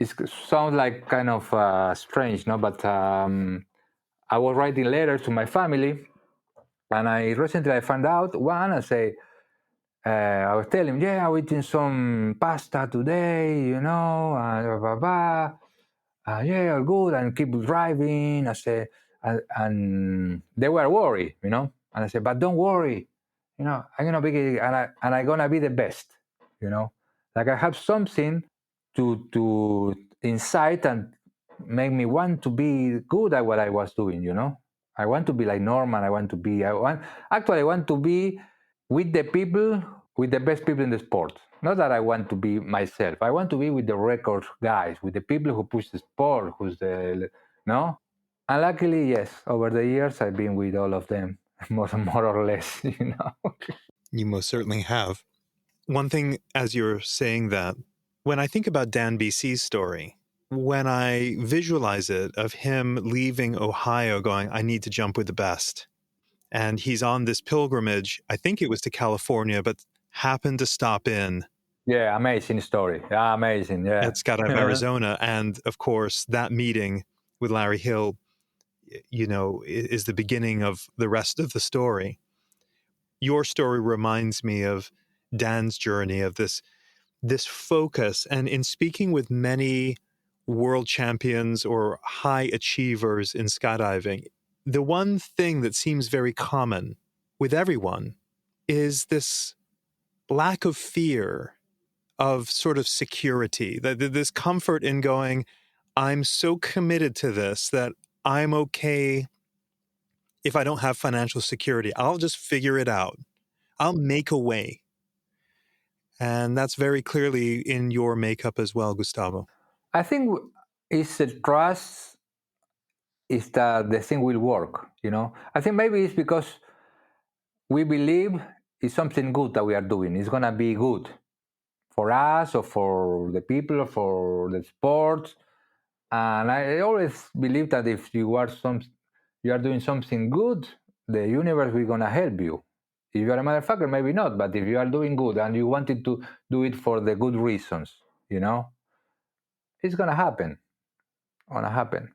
it sounds like kind of strange, no? But I was writing letters to my family, and I found out one. I was telling him, yeah, I'm eating some pasta today, and blah, blah, blah. Yeah, all good, and keep driving. I said, and they were worried, and I said, but don't worry, I'm gonna be, and I'm gonna be the best, like I have something to incite and make me want to be good at what I was doing, I want to be like Norman. I want to be with the people, with the best people in the sport. Not that I want to be myself. I want to be with the record guys, with the people who push the sport, no? And luckily, yes, over the years, I've been with all of them, more or less, You most certainly have. One thing, as you're saying that, when I think about Dan BC's story, when I visualize it of him leaving Ohio going, I need to jump with the best. And he's on this pilgrimage, I think it was to California, but happened to stop in. Yeah, amazing story. Yeah, amazing, yeah. At Skydiving, Arizona. And of course, that meeting with Larry Hill, is the beginning of the rest of the story. your story reminds me of Dan's journey of this focus. And in speaking with many world champions or high achievers in skydiving, the one thing that seems very common with everyone is this lack of fear of sort of security, this comfort in going, I'm so committed to this that I'm okay if I don't have financial security. I'll just figure it out. I'll make a way. And that's very clearly in your makeup as well, Gustavo. I think it's a trust is that the thing will work, you know. I think maybe it's because we believe it's something good that we are doing. It's gonna be good for us or for the people or for the sports. And I always believe that if you are doing something good, the universe will gonna help you. If you are a motherfucker, maybe not. But if you are doing good and you wanted to do it for the good reasons, you know, it's gonna happen. Gonna happen.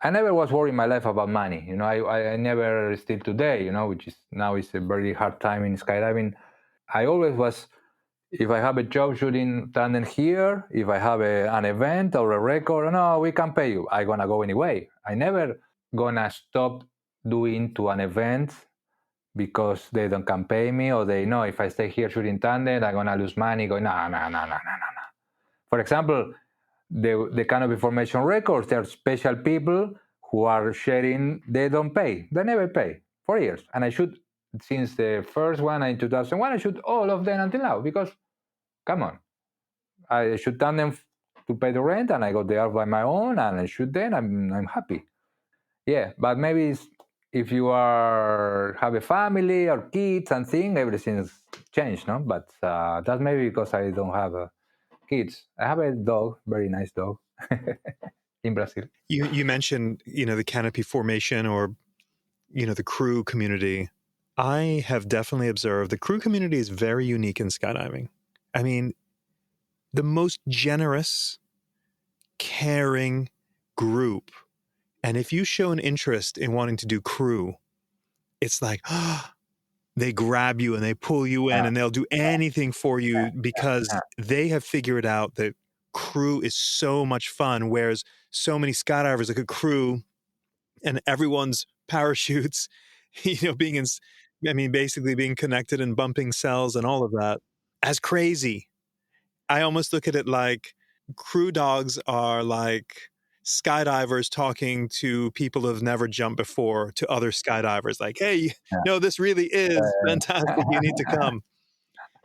I never was worried in my life about money. You know, I never still today. You know, which is now is a very hard time in skydiving. I always was. If I have a job shooting tandem here, if I have an event or a record, no, we can pay you. I'm gonna go anyway. I never gonna stop doing to an event because they don't can pay me or they know if I stay here shooting tandem, I'm gonna lose money. Go no. For example, the canopy formation records, there are special people who are sharing. They don't pay. They never pay for years, and I shoot since the first one in 2001. I shoot all of them until now because, come on, I shoot tandem to pay the rent, and I go there by my own, and I shoot them. I'm happy. Yeah, but maybe if you have a family or kids and things, everything's changed, no? But that's maybe because I don't have kids. I have a dog, very nice dog, in Brazil. You mentioned, the canopy formation or, the crew community. I have definitely observed the crew community is very unique in skydiving. I mean, the most generous, caring group. And if you show an interest in wanting to do crew, it's like, they grab you and they pull you in and they'll do anything for you because they have figured out that crew is so much fun, whereas so many skydivers like a crew and everyone's parachutes, basically being connected and bumping cells and all of that as crazy. I almost look at it like crew dogs are like skydivers talking to people who have never jumped before to other skydivers. Like, hey, no, this really is fantastic. You need to come.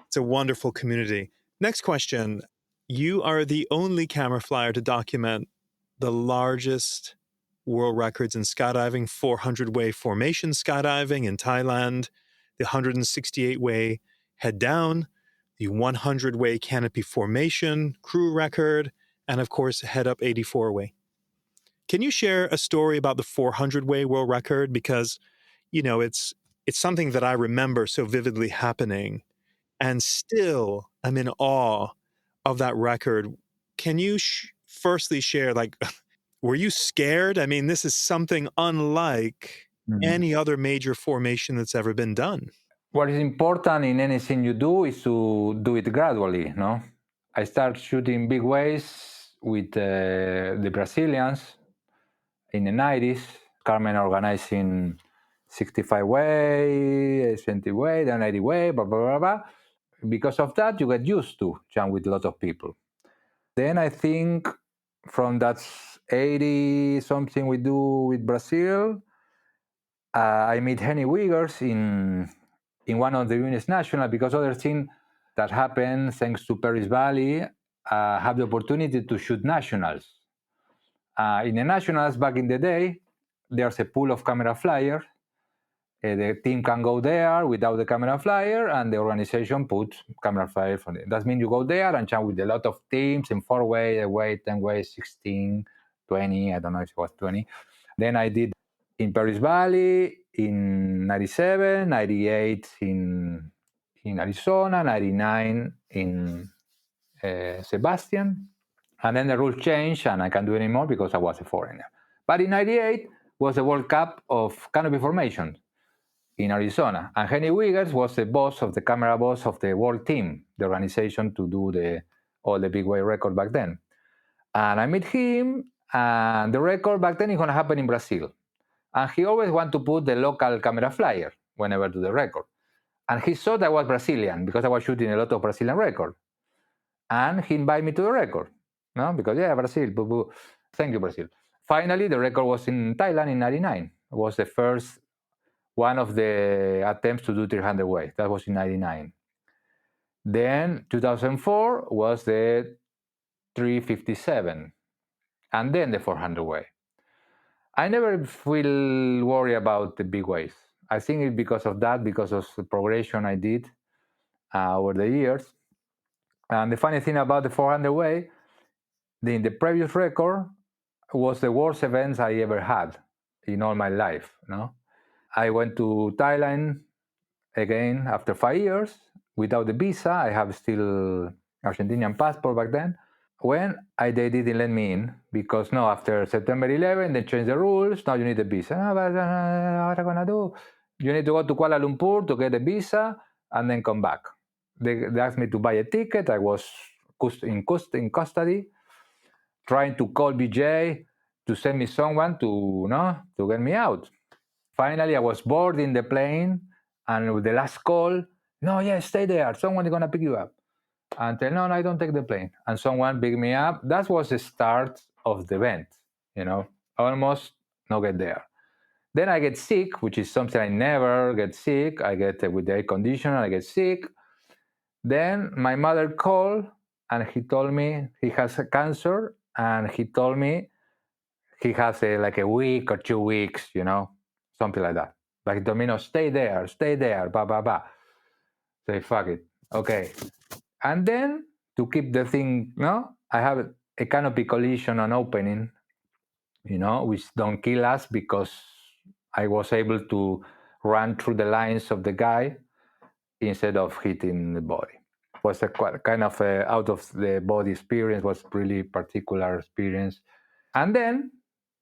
It's a wonderful community. Next question. You are the only camera flyer to document the largest world records in skydiving, 400-way formation skydiving in Thailand, the 168-way head down, the 100-way canopy formation crew record, and of course, head up 84-way. Can you share a story about the 400-way world record? Because, it's something that I remember so vividly happening, and still I'm in awe of that record. Can you firstly share, were you scared? I mean, this is something unlike any other major formation that's ever been done. What is important in anything you do is to do it gradually, no? I start shooting big waves with the Brazilians in the 90s. Carmen organizing 65 way, 70 way, then 80 way, blah, blah, blah, blah. Because of that, you get used to jump with a lot of people. Then I think from that 80 something we do with Brazil, I meet Henny Wiggers in one of the Venus National, because other thing that happened thanks to Paris Valley, have the opportunity to shoot nationals. In the nationals back in the day, there's a pool of camera flyers. The team can go there without the camera flyer, and the organization puts camera flyer for them. That means you go there and chat with a lot of teams in 4-way, 8-way, 10-way, 16, 20. I don't know if it was 20. Then I did in Paris Valley in 97, 98 in Arizona, 99 in Sebastian. And then the rules changed, and I can't do it anymore because I was a foreigner. But in 98 was the World Cup of canopy formation. in Arizona. And Henny Wiggers was the boss of the camera boss of the world team, the organization to do all the big wave record back then. And I met him, and the record back then is going to happen in Brazil. And he always wanted to put the local camera flyer whenever do the record. And he thought I was Brazilian because I was shooting a lot of Brazilian record. And he invited me to the record, no? Because, yeah, Brazil, boo, boo. Thank you, Brazil. Finally, the record was in Thailand in 99. It was the first one of the attempts to do 300 wave. That was in 99. Then 2004 was the 357. And then the 400 wave. I never feel worried about the big waves. I think it's because of that, because of the progression I did over the years. And the funny thing about the 400 wave, in the previous record, was the worst events I ever had in all my life. No, I went to Thailand again after 5 years without the visa. I have still Argentinian passport back then. When they didn't let me in because no, after September 11 they changed the rules. Now you need a visa. What am I gonna do? You need to go to Kuala Lumpur to get a visa and then come back. They asked me to buy a ticket. I was in custody, trying to call BJ to send me someone to get me out. Finally, I was boarding the plane, and with the last call, no, yeah, stay there. Someone is gonna pick you up. And tell, no, I don't take the plane. And someone picked me up. That was the start of the event. Almost not get there. Then I get sick, which is something I never get sick. I get with the air conditioner, I get sick. Then my mother called and he told me he has cancer, and he told me he has like a week or 2 weeks, something like that. But he told me, no, stay there, blah, blah, blah. Say, fuck it. Okay. And then to keep the thing, I have a canopy collision on opening, which don't kill us because I was able to run through the lines of the guy instead of hitting the body. It was a kind of out of the body experience, was really particular experience. And then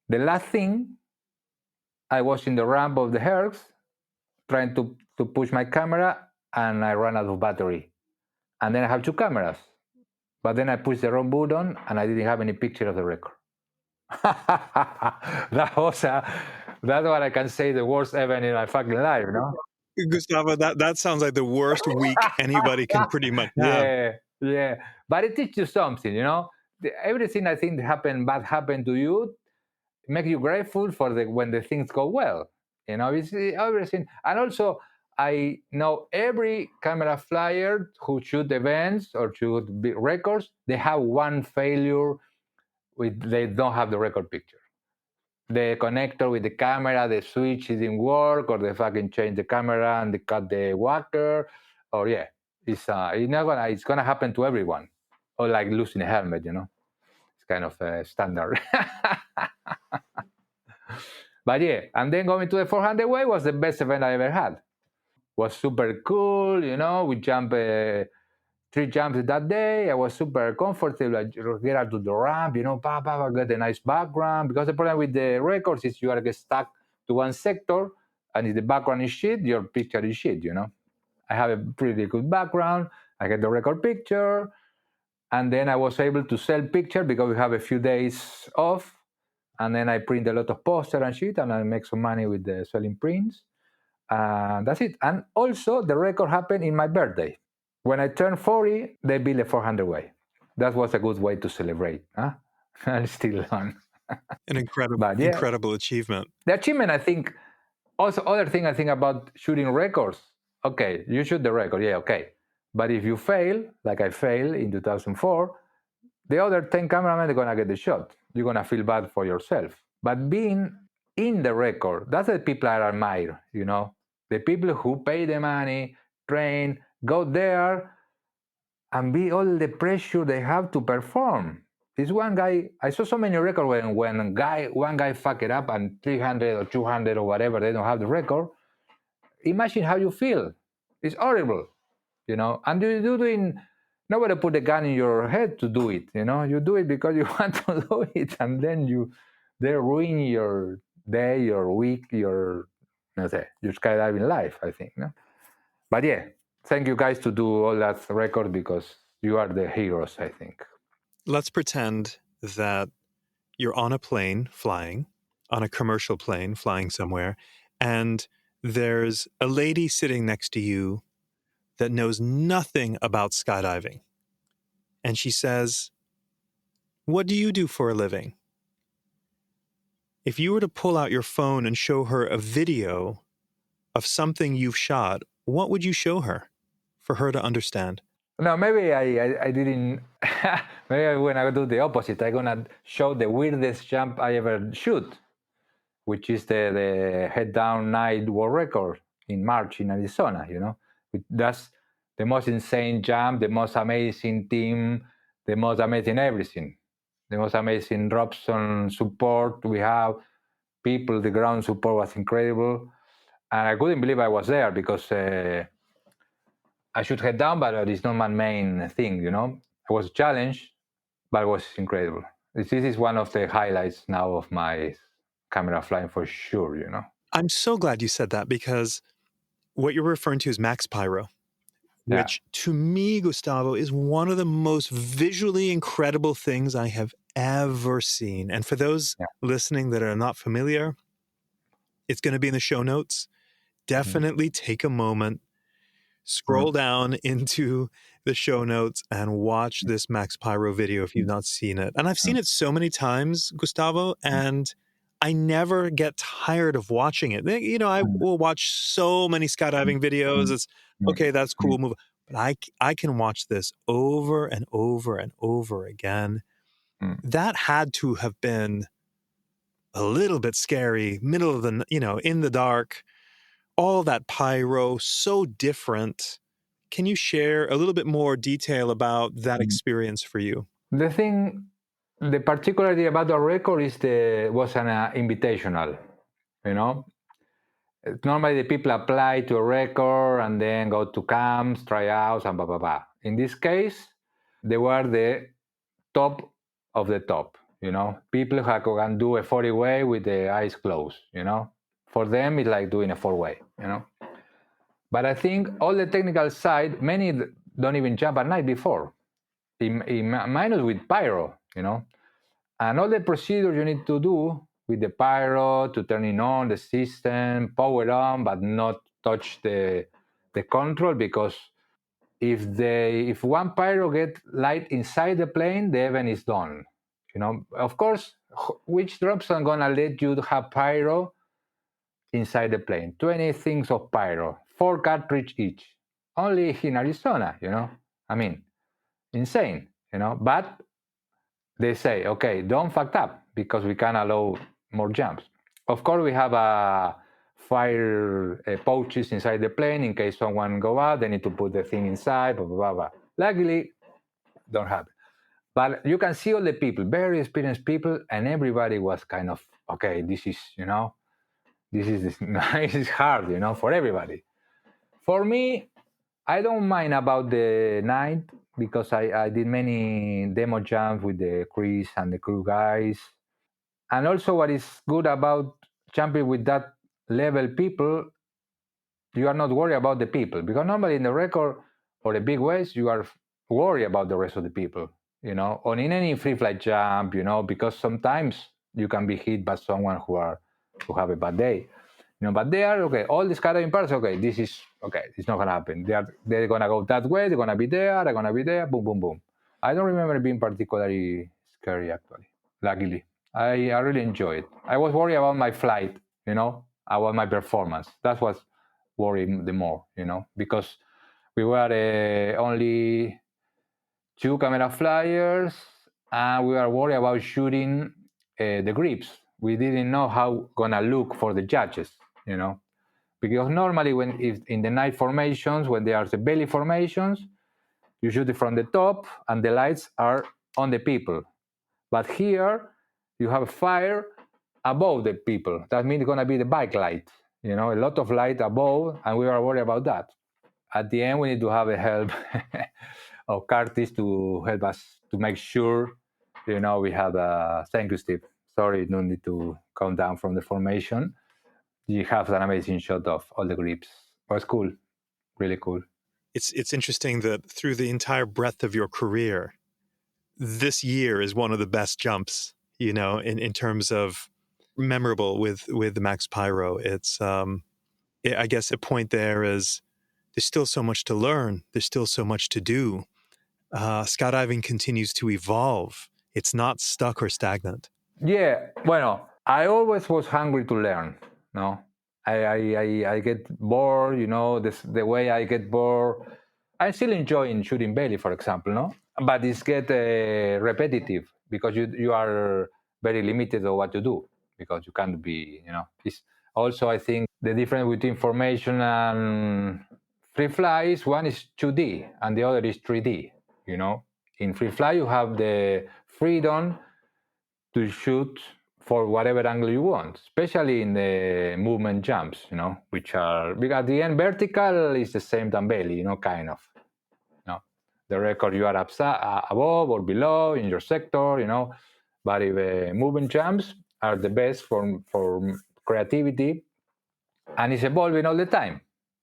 the last thing, I was in the ramp of the Hercs trying to push my camera, and I ran out of battery. And then I have 2 cameras. But then I pushed the wrong button and I didn't have any picture of the record. That's what I can say, the worst event in my fucking life, Gustavo, that sounds like the worst week anybody can pretty much have. Yeah. But it teaches you something, everything I think bad happened to you, make you grateful for when the things go well. It's everything. And also, I know every camera flyer who shoot events or shoot records, they have one failure they don't have the record picture. The connector with the camera, the switch didn't work, or they fucking change the camera and they cut the wire, or it's gonna happen to everyone. Or like losing a helmet, it's kind of a standard. But and then going to the 400 wave was the best event I ever had. Was super cool, we jumped 3 jumps that day. I was super comfortable. I get out to the ramp, get a nice background. Because the problem with the records is you are get stuck to one sector, and if the background is shit, your picture is shit, I have a pretty good background. I get the record picture, and then I was able to sell picture because we have a few days off. And then I print a lot of posters and shit, and I make some money with the selling prints. And that's it. And also, the record happened in my birthday. When I turned 40, they built a 400 way. That was a good way to celebrate. I'm still on. An incredible achievement. The achievement, I think, also other thing I think about shooting records. Okay, you shoot the record, okay. But if you fail, like I failed in 2004, the other 10 cameramen are gonna get the shot. You're gonna feel bad for yourself. But being in the record, that's the people I admire, the people who pay the money, train, go there, and be all the pressure they have to perform. This one guy, I saw so many records when one guy fuck it up and 300 or 200 or whatever, they don't have the record. Imagine how you feel. It's horrible, and you're doing, nobody put a gun in your head to do it, you do it because you want to do it, and then they ruin your day, your week, your your skydiving life, I think. No? But yeah, thank you guys to do all that record because you are the heroes, I think. Let's pretend that you're on a plane flying, on a commercial plane flying somewhere, and there's a lady sitting next to you that knows nothing about skydiving. And she says, "What do you do for a living?" If you were to pull out your phone and show her a video of something you've shot, what would you show her for her to understand? No, maybe I didn't. Maybe when I do the opposite, I'm gonna show the weirdest jump I ever shoot, which is the head down night world record in March in Arizona. That's the most insane jump, the most amazing team, the most amazing everything, the most amazing drops on support we have. People, the ground support was incredible, and I couldn't believe I was there because I should head down, but it's not my main thing. I was challenged, but it was incredible. This is one of the highlights now of my camera flying for sure. I'm so glad you said that because what you're referring to is Max Pyro, Yeah. which to me, Gustavo, is one of the most visually incredible things I have ever seen. And for those listening that are not familiar, it's going to be in the show notes. Definitely take a moment, scroll down into the show notes and watch this Max Pyro video if you've not seen it. And I've seen it so many times, Gustavo, and I never get tired of watching it. I will watch so many skydiving videos. It's okay, that's cool, move. But I can watch this over and over and over again. That had to have been a little bit scary, middle of the, in the dark, all that pyro, so different. Can you share a little bit more detail about that experience for you? The particularity about the record was an invitational. Normally the people apply to a record and then go to camps, tryouts, and blah blah blah. In this case, they were the top of the top. People who can do a 40-way with the eyes closed. For them it's like doing a 4-way. But I think all the technical side, many don't even jump at night before. Minus with pyro, and all the procedures you need to do with the pyro to turn it on, the system, power on, but not touch the control, because if one pyro get light inside the plane, the event is done. Of course, which drops are gonna let you have pyro inside the plane? 20 things of pyro, 4 cartridge each, only in Arizona. I mean, insane. But they say, okay, don't fuck up because we can allow more jumps. Of course, we have fire pouches inside the plane in case someone go out. They need to put the thing inside. Blah blah blah. Luckily, don't have it. But you can see all the people, very experienced people, and everybody was kind of okay. This is this is hard, for everybody. For me, I don't mind about the night because I did many demo jumps with the Chris and the crew guys. And also what is good about jumping with that level people, you are not worried about the people. Because normally in the record or the big waves, you are worried about the rest of the people, or in any free flight jump, because sometimes you can be hit by someone who have a bad day. But they are okay. All these skydiving parts, okay. This is okay. It's not gonna happen. They're gonna go that way. They're gonna be there. They're gonna be there. Boom, boom, boom. I don't remember it being particularly scary, actually. Luckily, I really enjoy it. I was worried about my flight, about my performance. That's what's worrying the more, because we were only 2 camera flyers, and we were worried about shooting the grips. We didn't know how gonna look for the judges, because normally if in the night formations, when there are the belly formations, you shoot it from the top and the lights are on the people. But here you have fire above the people. That means it's gonna be the bike light, a lot of light above, and we are worried about that. At the end, we need to have the help of Curtis to help us to make sure, we have thank you, Steve. Sorry, no need to come down from the formation. you have an amazing shot of all the grips. It was cool, really cool. It's interesting that through the entire breadth of your career, this year is one of the best jumps, in terms of memorable with the Max Pyro. It's I guess a point there is there's still so much to learn. There's still so much to do. Skydiving continues to evolve. It's not stuck or stagnant. Yeah, bueno, I always was hungry to learn. No, I get bored. The way I get bored. I still enjoy shooting belly, for example. No, but it's get repetitive because you are very limited on what to do because you can't be. It's also I think the difference between formation and free fly is one is 2D and the other is 3D. In free fly you have the freedom to shoot for whatever angle you want, especially in the movement jumps, which are, because at the end, vertical is the same than belly, kind of. The record you are above or below in your sector, but if movement jumps are the best for creativity, and it's evolving all the time.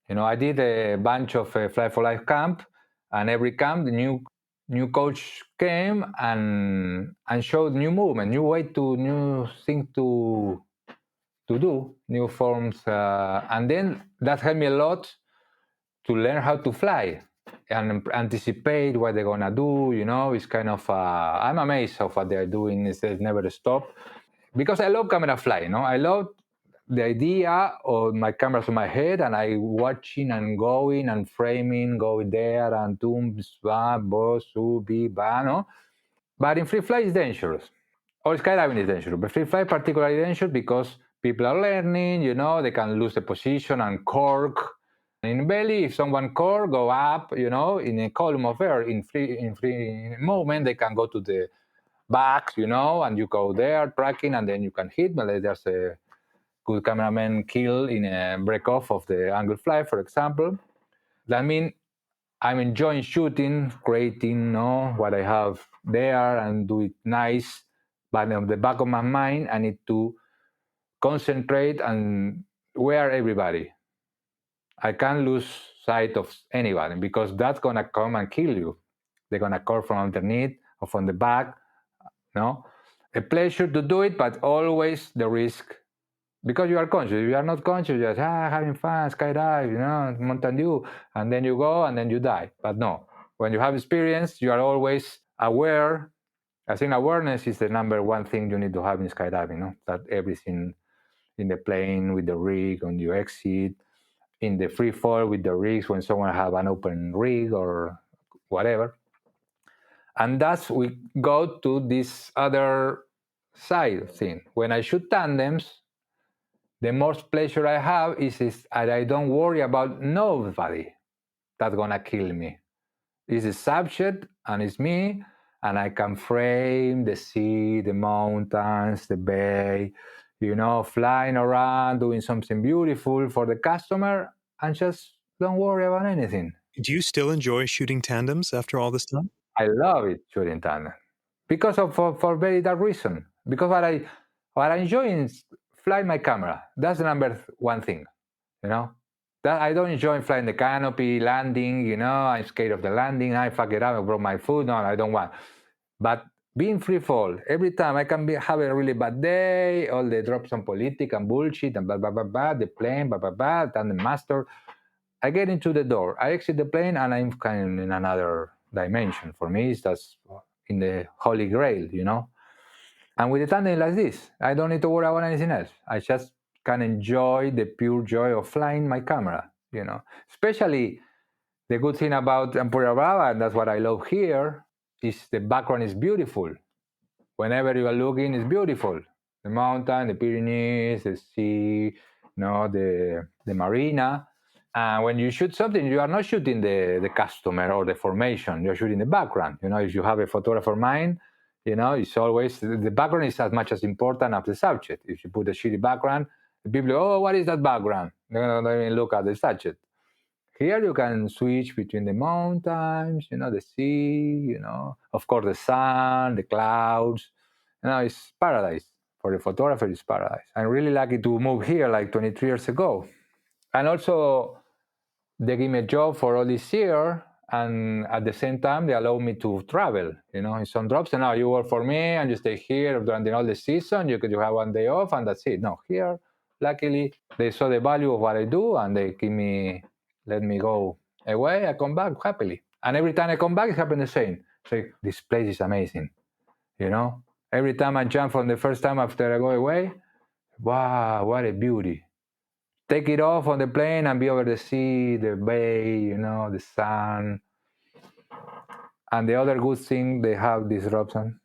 I did a bunch of Fly for Life camp, and every camp the new coach came and showed new movement, new thing to do, new forms, and then that helped me a lot to learn how to fly and anticipate what they're gonna do. It's kind of I'm amazed of what they're doing. They never stop because I love camera fly. I love the idea of my cameras on my head and I watching and going and framing, going there and boom, ba, bo, su, bi, ba, no? But in free fly it's dangerous. Or skydiving is dangerous. But free fly particularly dangerous because people are learning, they can lose the position and cork. In belly, if someone cork, go up, in a column of air, in free movement, they can go to the back, and you go there tracking and then you can hit. But there's a good cameraman kill in a break off of the angle fly, for example. That means I'm enjoying shooting, creating, what I have there and do it nice. But on the back of my mind, I need to concentrate and wear everybody. I can't lose sight of anybody because that's gonna come and kill you. They're gonna come from underneath or from the back. No, a pleasure to do it, but always the risk because you are conscious. If you are not conscious, you're just having fun, skydive, Mountain Dew, and then you go and then you die. But no, when you have experience, you are always aware. I think awareness is the number one thing you need to have in skydiving. That everything in the plane with the rig, on your exit, in the free fall with the rigs when someone have an open rig or whatever. And that's we go to this other side thing. When I shoot tandems, the most pleasure I have is that I don't worry about nobody that's gonna kill me. It's a subject and it's me, and I can frame the sea, the mountains, the bay, flying around, doing something beautiful for the customer, and just don't worry about anything. Do you still enjoy shooting tandems after all this time? I love it shooting tandem because of for very that reason. Because what I enjoy is flying my camera. That's the number one thing, That I don't enjoy flying the canopy, landing. I'm scared of the landing. I fuck it up. I broke my foot. No, I don't want. But being free fall every time I can have a really bad day. All the drops on politics and bullshit and blah blah blah blah. The plane, blah blah blah. And the master. I get into the door. I exit the plane, and I'm kind of in another dimension. For me, it's just in the holy grail, And with the tandem like this, I don't need to worry about anything else. I just can enjoy the pure joy of flying my camera, Especially the good thing about Emporia Brava, and that's what I love here, is the background is beautiful. Whenever you are looking, it's beautiful. The mountain, the Pyrenees, the sea, the marina. And when you shoot something, you are not shooting the customer or the formation. You're shooting the background. If you have a photographer mind, it's always the background is as much as important as the subject. If you put a shitty background, the people go, oh, what is that background? They're going to even look at the subject. Here you can switch between the mountains, the sea, of course the sun, the clouds. It's paradise. For a photographer, it's paradise. I'm really lucky to move here like 23 years ago. And also, they give me a job for all this year, and at the same time, they allow me to travel, in some drops. And now you work for me and you stay here during all the season. You have one day off, and that's it. No, here, luckily, they saw the value of what I do, and they let me go away. I come back happily. And every time I come back, it happens the same. So this place is amazing, Every time I jump from the first time after I go away, wow, what a beauty. Take it off on the plane and be over the sea, the bay, the sun. And the other good thing, they have this Robson.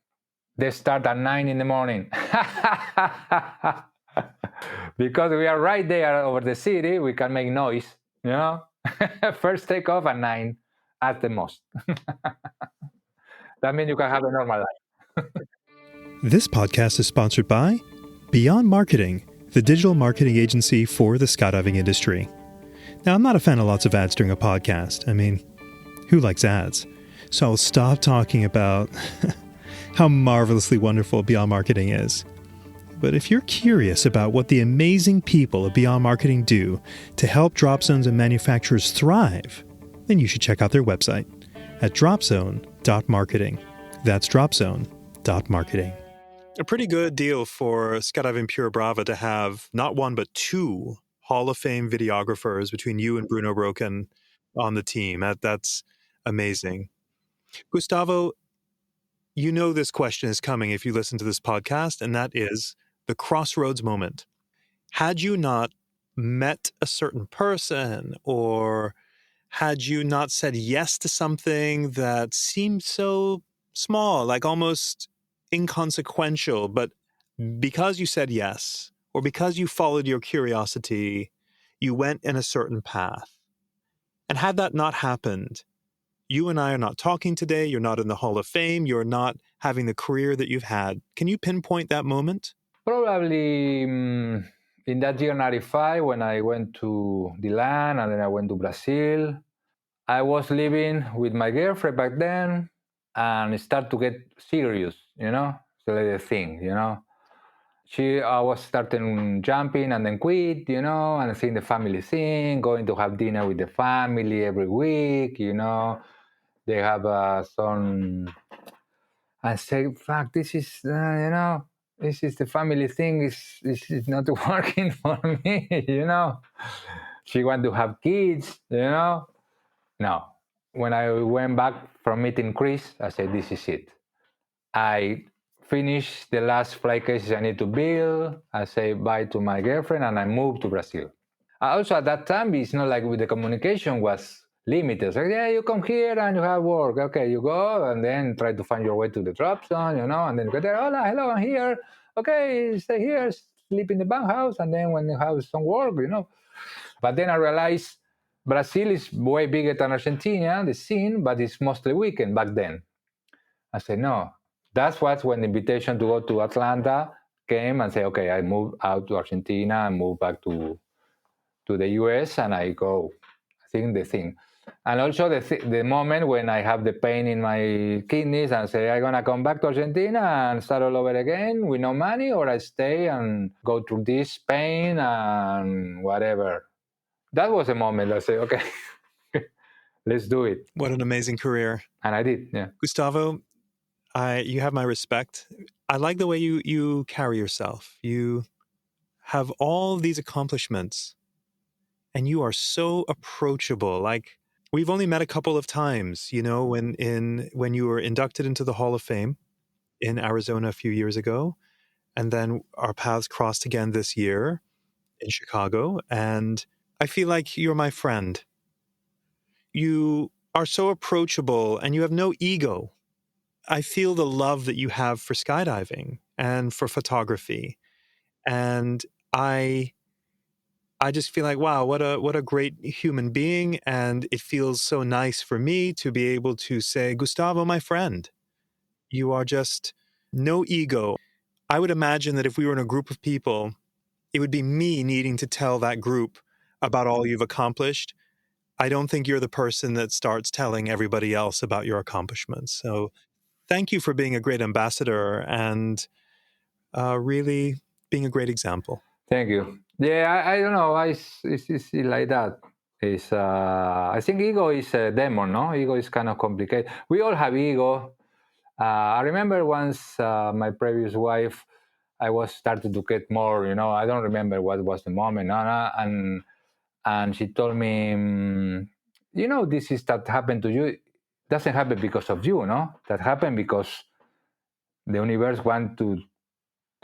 They start at 9 in the morning. Because we are right there over the city, we can make noise, First take off at 9 at the most. That means you can have a normal life. This podcast is sponsored by Beyond Marketing, the digital marketing agency for the skydiving industry. Now, I'm not a fan of lots of ads during a podcast. I mean, who likes ads? So I'll stop talking about how marvelously wonderful Beyond Marketing is. But if you're curious about what the amazing people of Beyond Marketing do to help drop zones and manufacturers thrive, then you should check out their website at dropzone.marketing. That's dropzone.marketing. A pretty good deal for Skydiving Pure Brava to have not one but two Hall of Fame videographers between you and Bruno Broken on the team. That's amazing. Gustavo, you know this question is coming if you listen to this podcast, and that is the crossroads moment. Had you not met a certain person, or had you not said yes to something that seemed so small, like almost inconsequential, but because you said yes, or because you followed your curiosity, you went in a certain path. And had that not happened, you and I are not talking today, you're not in the Hall of Fame, you're not having the career that you've had. Can you pinpoint that moment? Probably in that year, 95, when I went to the land and then I went to Brazil. I was living with my girlfriend back then, and it started to get serious, so the thing, I was starting jumping and then quit, and seeing the family thing, going to have dinner with the family every week, They have some. I say, fuck, this is, this is the family thing. This is not working for me, She want to have kids, No. When I went back from meeting Chris, I said, this is it. I finished the last flight cases I need to build. I say bye to my girlfriend and I moved to Brazil. Also at that time, it's not like with the communication was limited. So yeah, you come here and you have work. Okay, you go and then try to find your way to the drop zone, and then you get there. Hola, hello, I'm here. Okay, stay here, sleep in the bunkhouse, and then when you have some work, But then I realized Brazil is way bigger than Argentina, the scene, but it's mostly weekend back then. I said, no. That's when the invitation to go to Atlanta came and say, okay, I moved out to Argentina and moved back to the US and I go. I think the thing. And also the moment when I have the pain in my kidneys and say, I'm going to come back to Argentina and start all over again with no money, or I stay and go through this pain and whatever. That was a moment I say, okay, let's do it. What an amazing career. And I did, yeah. Gustavo, you have my respect. I like the way you carry yourself. You have all these accomplishments and you are so approachable. Like, we've only met a couple of times, when you were inducted into the Hall of Fame in Arizona a few years ago. And then our paths crossed again this year in Chicago. And I feel like you're my friend. You are so approachable and you have no ego. I feel the love that you have for skydiving and for photography. And I just feel like, wow, what a great human being. And it feels so nice for me to be able to say, Gustavo, my friend, you are just no ego. I would imagine that if we were in a group of people, it would be me needing to tell that group about all you've accomplished. I don't think you're the person that starts telling everybody else about your accomplishments. So thank you for being a great ambassador. And really being a great example. Thank you. Yeah, I don't know. It's like that. I think ego is a demon, no? Ego is kind of complicated. We all have ego. I remember once my previous wife, I was started to get more, I don't remember what was the moment, and she told me, this is that happened to you. It doesn't happen because of you, no? That happened because the universe want to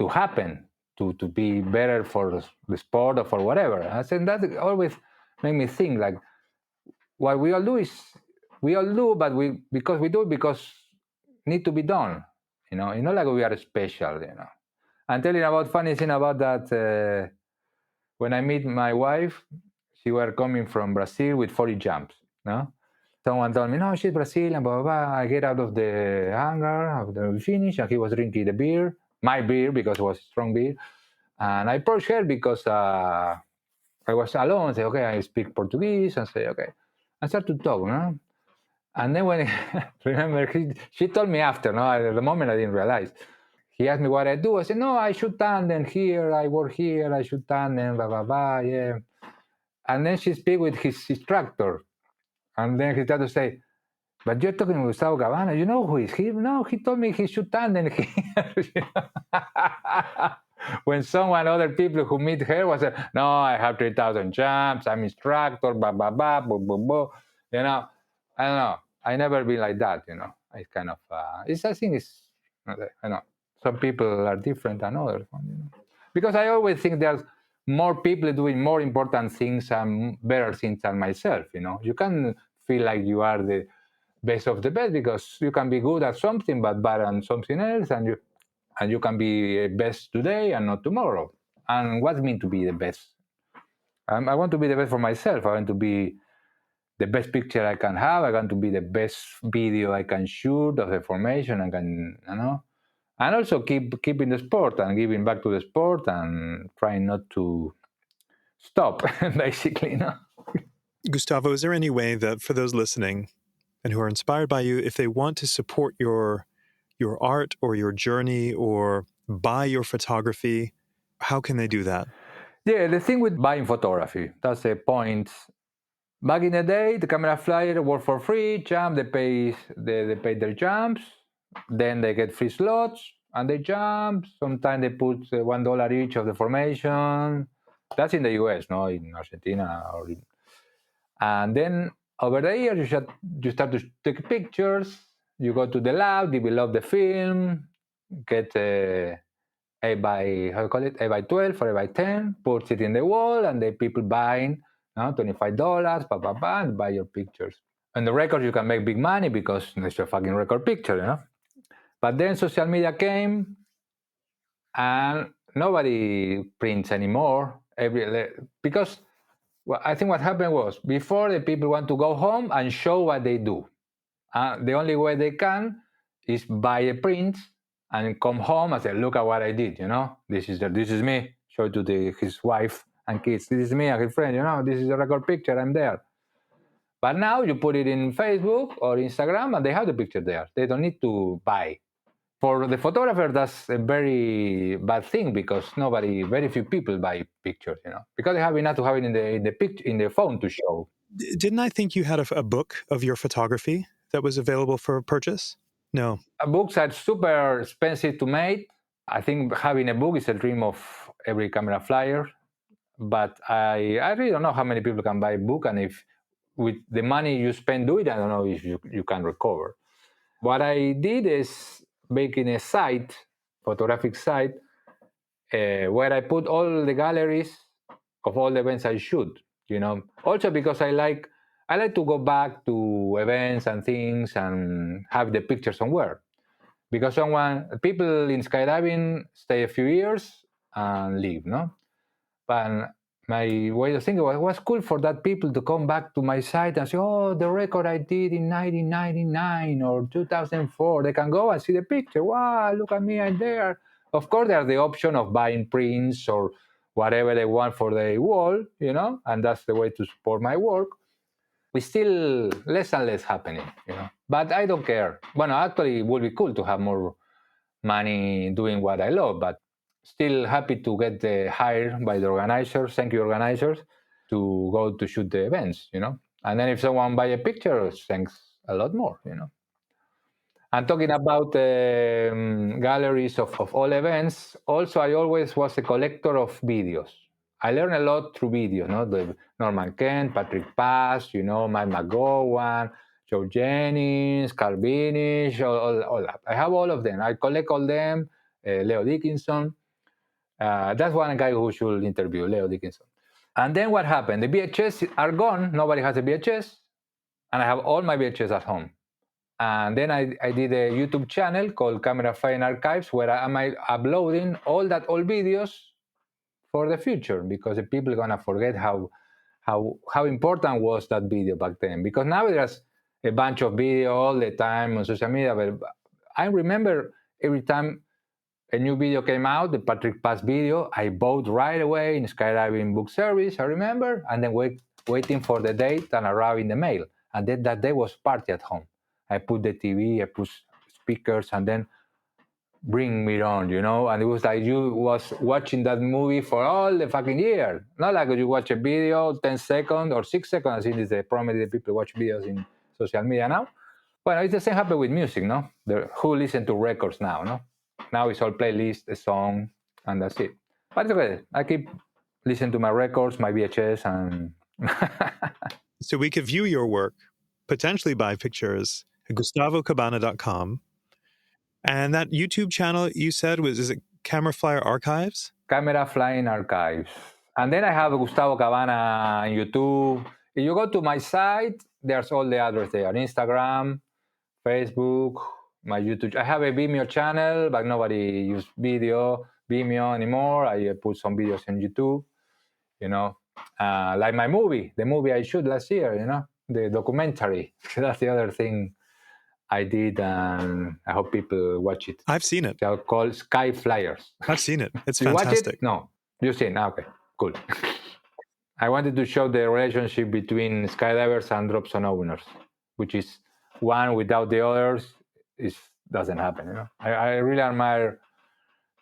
happen, to be better for the sport or for whatever. I said that always made me think like what we all do is we all do, but because we do it because need to be done. It's not like we are special. I'm telling about funny thing about that. When I meet my wife, she were coming from Brazil with 40 jumps. No, someone told me, no, she's Brazilian. Blah blah blah. I get out of the hangar after we finish, and he was drinking the beer, my beer because it was strong beer, and I approached her because I was alone. I said, okay, I speak Portuguese, and say, okay, I start to talk, no. And then when remember, she told me after, no, at the moment I didn't realize. He asked me what I do. I said, no, I shoot tandem here. I work here. I shoot tandem, blah, blah, blah, yeah. And then she speak with his instructor. And then he started to say, but you're talking with Gustavo Cabana. You know who is he? No, he told me he shoot tandem here. When other people who meet her was, no, I have 3,000 jumps. I'm instructor, blah, blah, blah, blah, blah, blah. I don't know. I never been like that, It's kind of, I think it's, I know. Some people are different than others, because I always think there's more people doing more important things and better things than myself. You can feel like you are the best of the best because you can be good at something but bad at something else, and you can be best today and not tomorrow. And what mean to be the best? I want to be the best for myself. I want to be the best picture I can have. I want to be the best video I can shoot of the formation. I can, and also keeping the sport and giving back to the sport and trying not to stop, basically. Gustavo, is there any way that for those listening and who are inspired by you, if they want to support your art or your journey or buy your photography, how can they do that? Yeah, the thing with buying photography, that's the point. Back in the day, the camera flyer worked for free. Jump, they pay their jumps. Then they get free slots and they jump. Sometimes they put $1 each of the formation. That's in the US, no, in Argentina. And then over the years, you start to take pictures. You go to the lab, develop the film, get 8 by, how you call it, 8 by 12 or 8 by 10, put it in the wall, and the people buying $25, and buy your pictures. And the records, you can make big money because it's your fucking record picture, But then social media came, and nobody prints anymore. Because I think what happened was before the people want to go home and show what they do. The only way they can is buy a print and come home and say, "Look at what I did." This is me. Show it to his wife and kids. This is me and his friend. This is a record picture. I'm there. But now you put it in Facebook or Instagram, and they have the picture there. They don't need to buy. For the photographer, that's a very bad thing because very few people buy pictures, because they have enough to have it in the phone to show. Didn't I think you had a book of your photography that was available for purchase? No. Books are super expensive to make. I think having a book is a dream of every camera flyer, but I really don't know how many people can buy a book, and if with the money you spend doing it, I don't know if you can recover. What I did is making a site, photographic site, where I put all the galleries of all the events I shoot. Also because I like to go back to events and things and have the picture somewhere. Because people in skydiving stay a few years and leave, no? But my way of thinking was cool for that people to come back to my site and say, oh, the record I did in 1999 or 2004. They can go and see the picture. Wow, look at me, I'm there. Of course, there's the option of buying prints or whatever they want for the wall, and that's the way to support my work. It's still less and less happening, But I don't care. Well, actually, it would be cool to have more money doing what I love, but still happy to get hired by the organizers, thank you organizers, to go to shoot the events, And then if someone buy a picture, thanks a lot more, And talking about galleries of all events, also I always was a collector of videos. I learned a lot through videos, the Norman Kent, Patrick Pass, Mike McGowan, Joe Jennings, Carl Binish, all that. I have all of them. I collect all them. Leo Dickinson. That's one guy who should interview, Leo Dickinson. And then what happened? The VHS are gone. Nobody has a VHS. And I have all my VHS at home. And then I did a YouTube channel called Camera Flying Archives, where I'm uploading all old videos for the future, because the people are gonna forget how important was that video back then. Because now there's a bunch of video all the time on social media, but I remember every time a new video came out, the Patrick Pass video, I bought right away in Skydiving book service, I remember, and then waiting for the date and arrive in the mail. And then that day was party at home. I put the TV, I put speakers, and then bring me on, And it was like you was watching that movie for all the fucking year. Not like you watch a video, 10 seconds or 6 seconds. I think it's the problem that people watch videos in social media now. Well, it's the same happen with music, no? Who listen to records now, no? Now it's all playlist, a song, and that's it. But it's okay. I keep listening to my records, my VHS, and... So we could view your work, potentially buy pictures, at GustavoCabana.com. And that YouTube channel you said is it Camera Flyer Archives? Camera Flying Archives. And then I have Gustavo Cabana on YouTube. If you go to my site, there's all the address there. Instagram, Facebook, my YouTube. I have a Vimeo channel, but nobody uses Vimeo anymore. I put some videos on YouTube, like my movie, the movie I shot last year, the documentary. That's the other thing I did, and I hope people watch it. I've seen it. It's called Sky Flyers. I've seen it. It's you fantastic. Watch it? No. You've seen it? Okay, cool. I wanted to show the relationship between skydivers and drop zone owners, which is one without the others, it doesn't happen. I really admire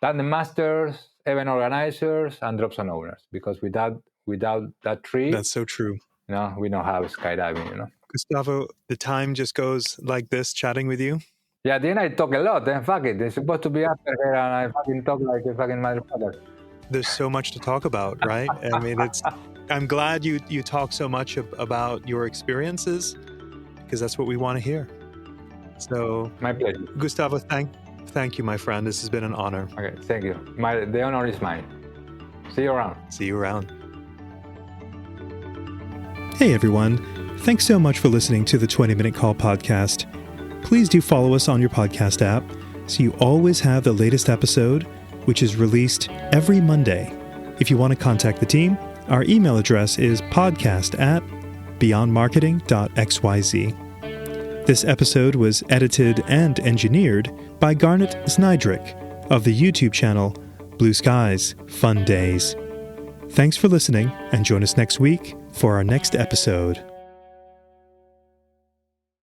that the masters, event organizers, and drop zone owners, because without that tree, that's so true. We don't have skydiving. Gustavo, the time just goes like this, chatting with you. Yeah, then I talk a lot. Then fuck it, they're supposed to be up here, and I fucking talk like a fucking motherfucker. There's so much to talk about, right? I mean, I'm glad you talk so much about your experiences, because that's what we want to hear. So, my pleasure. Gustavo, thank you, my friend. This has been an honor. Okay, thank you. The honor is mine. See you around. See you around. Hey, everyone. Thanks so much for listening to the 20-Minute Call podcast. Please do follow us on your podcast app so you always have the latest episode, which is released every Monday. If you want to contact the team, our email address is podcast@beyondmarketing.xyz. This episode was edited and engineered by Garnet Znydrick of the YouTube channel Blue Skies Fun Days. Thanks for listening, and join us next week for our next episode.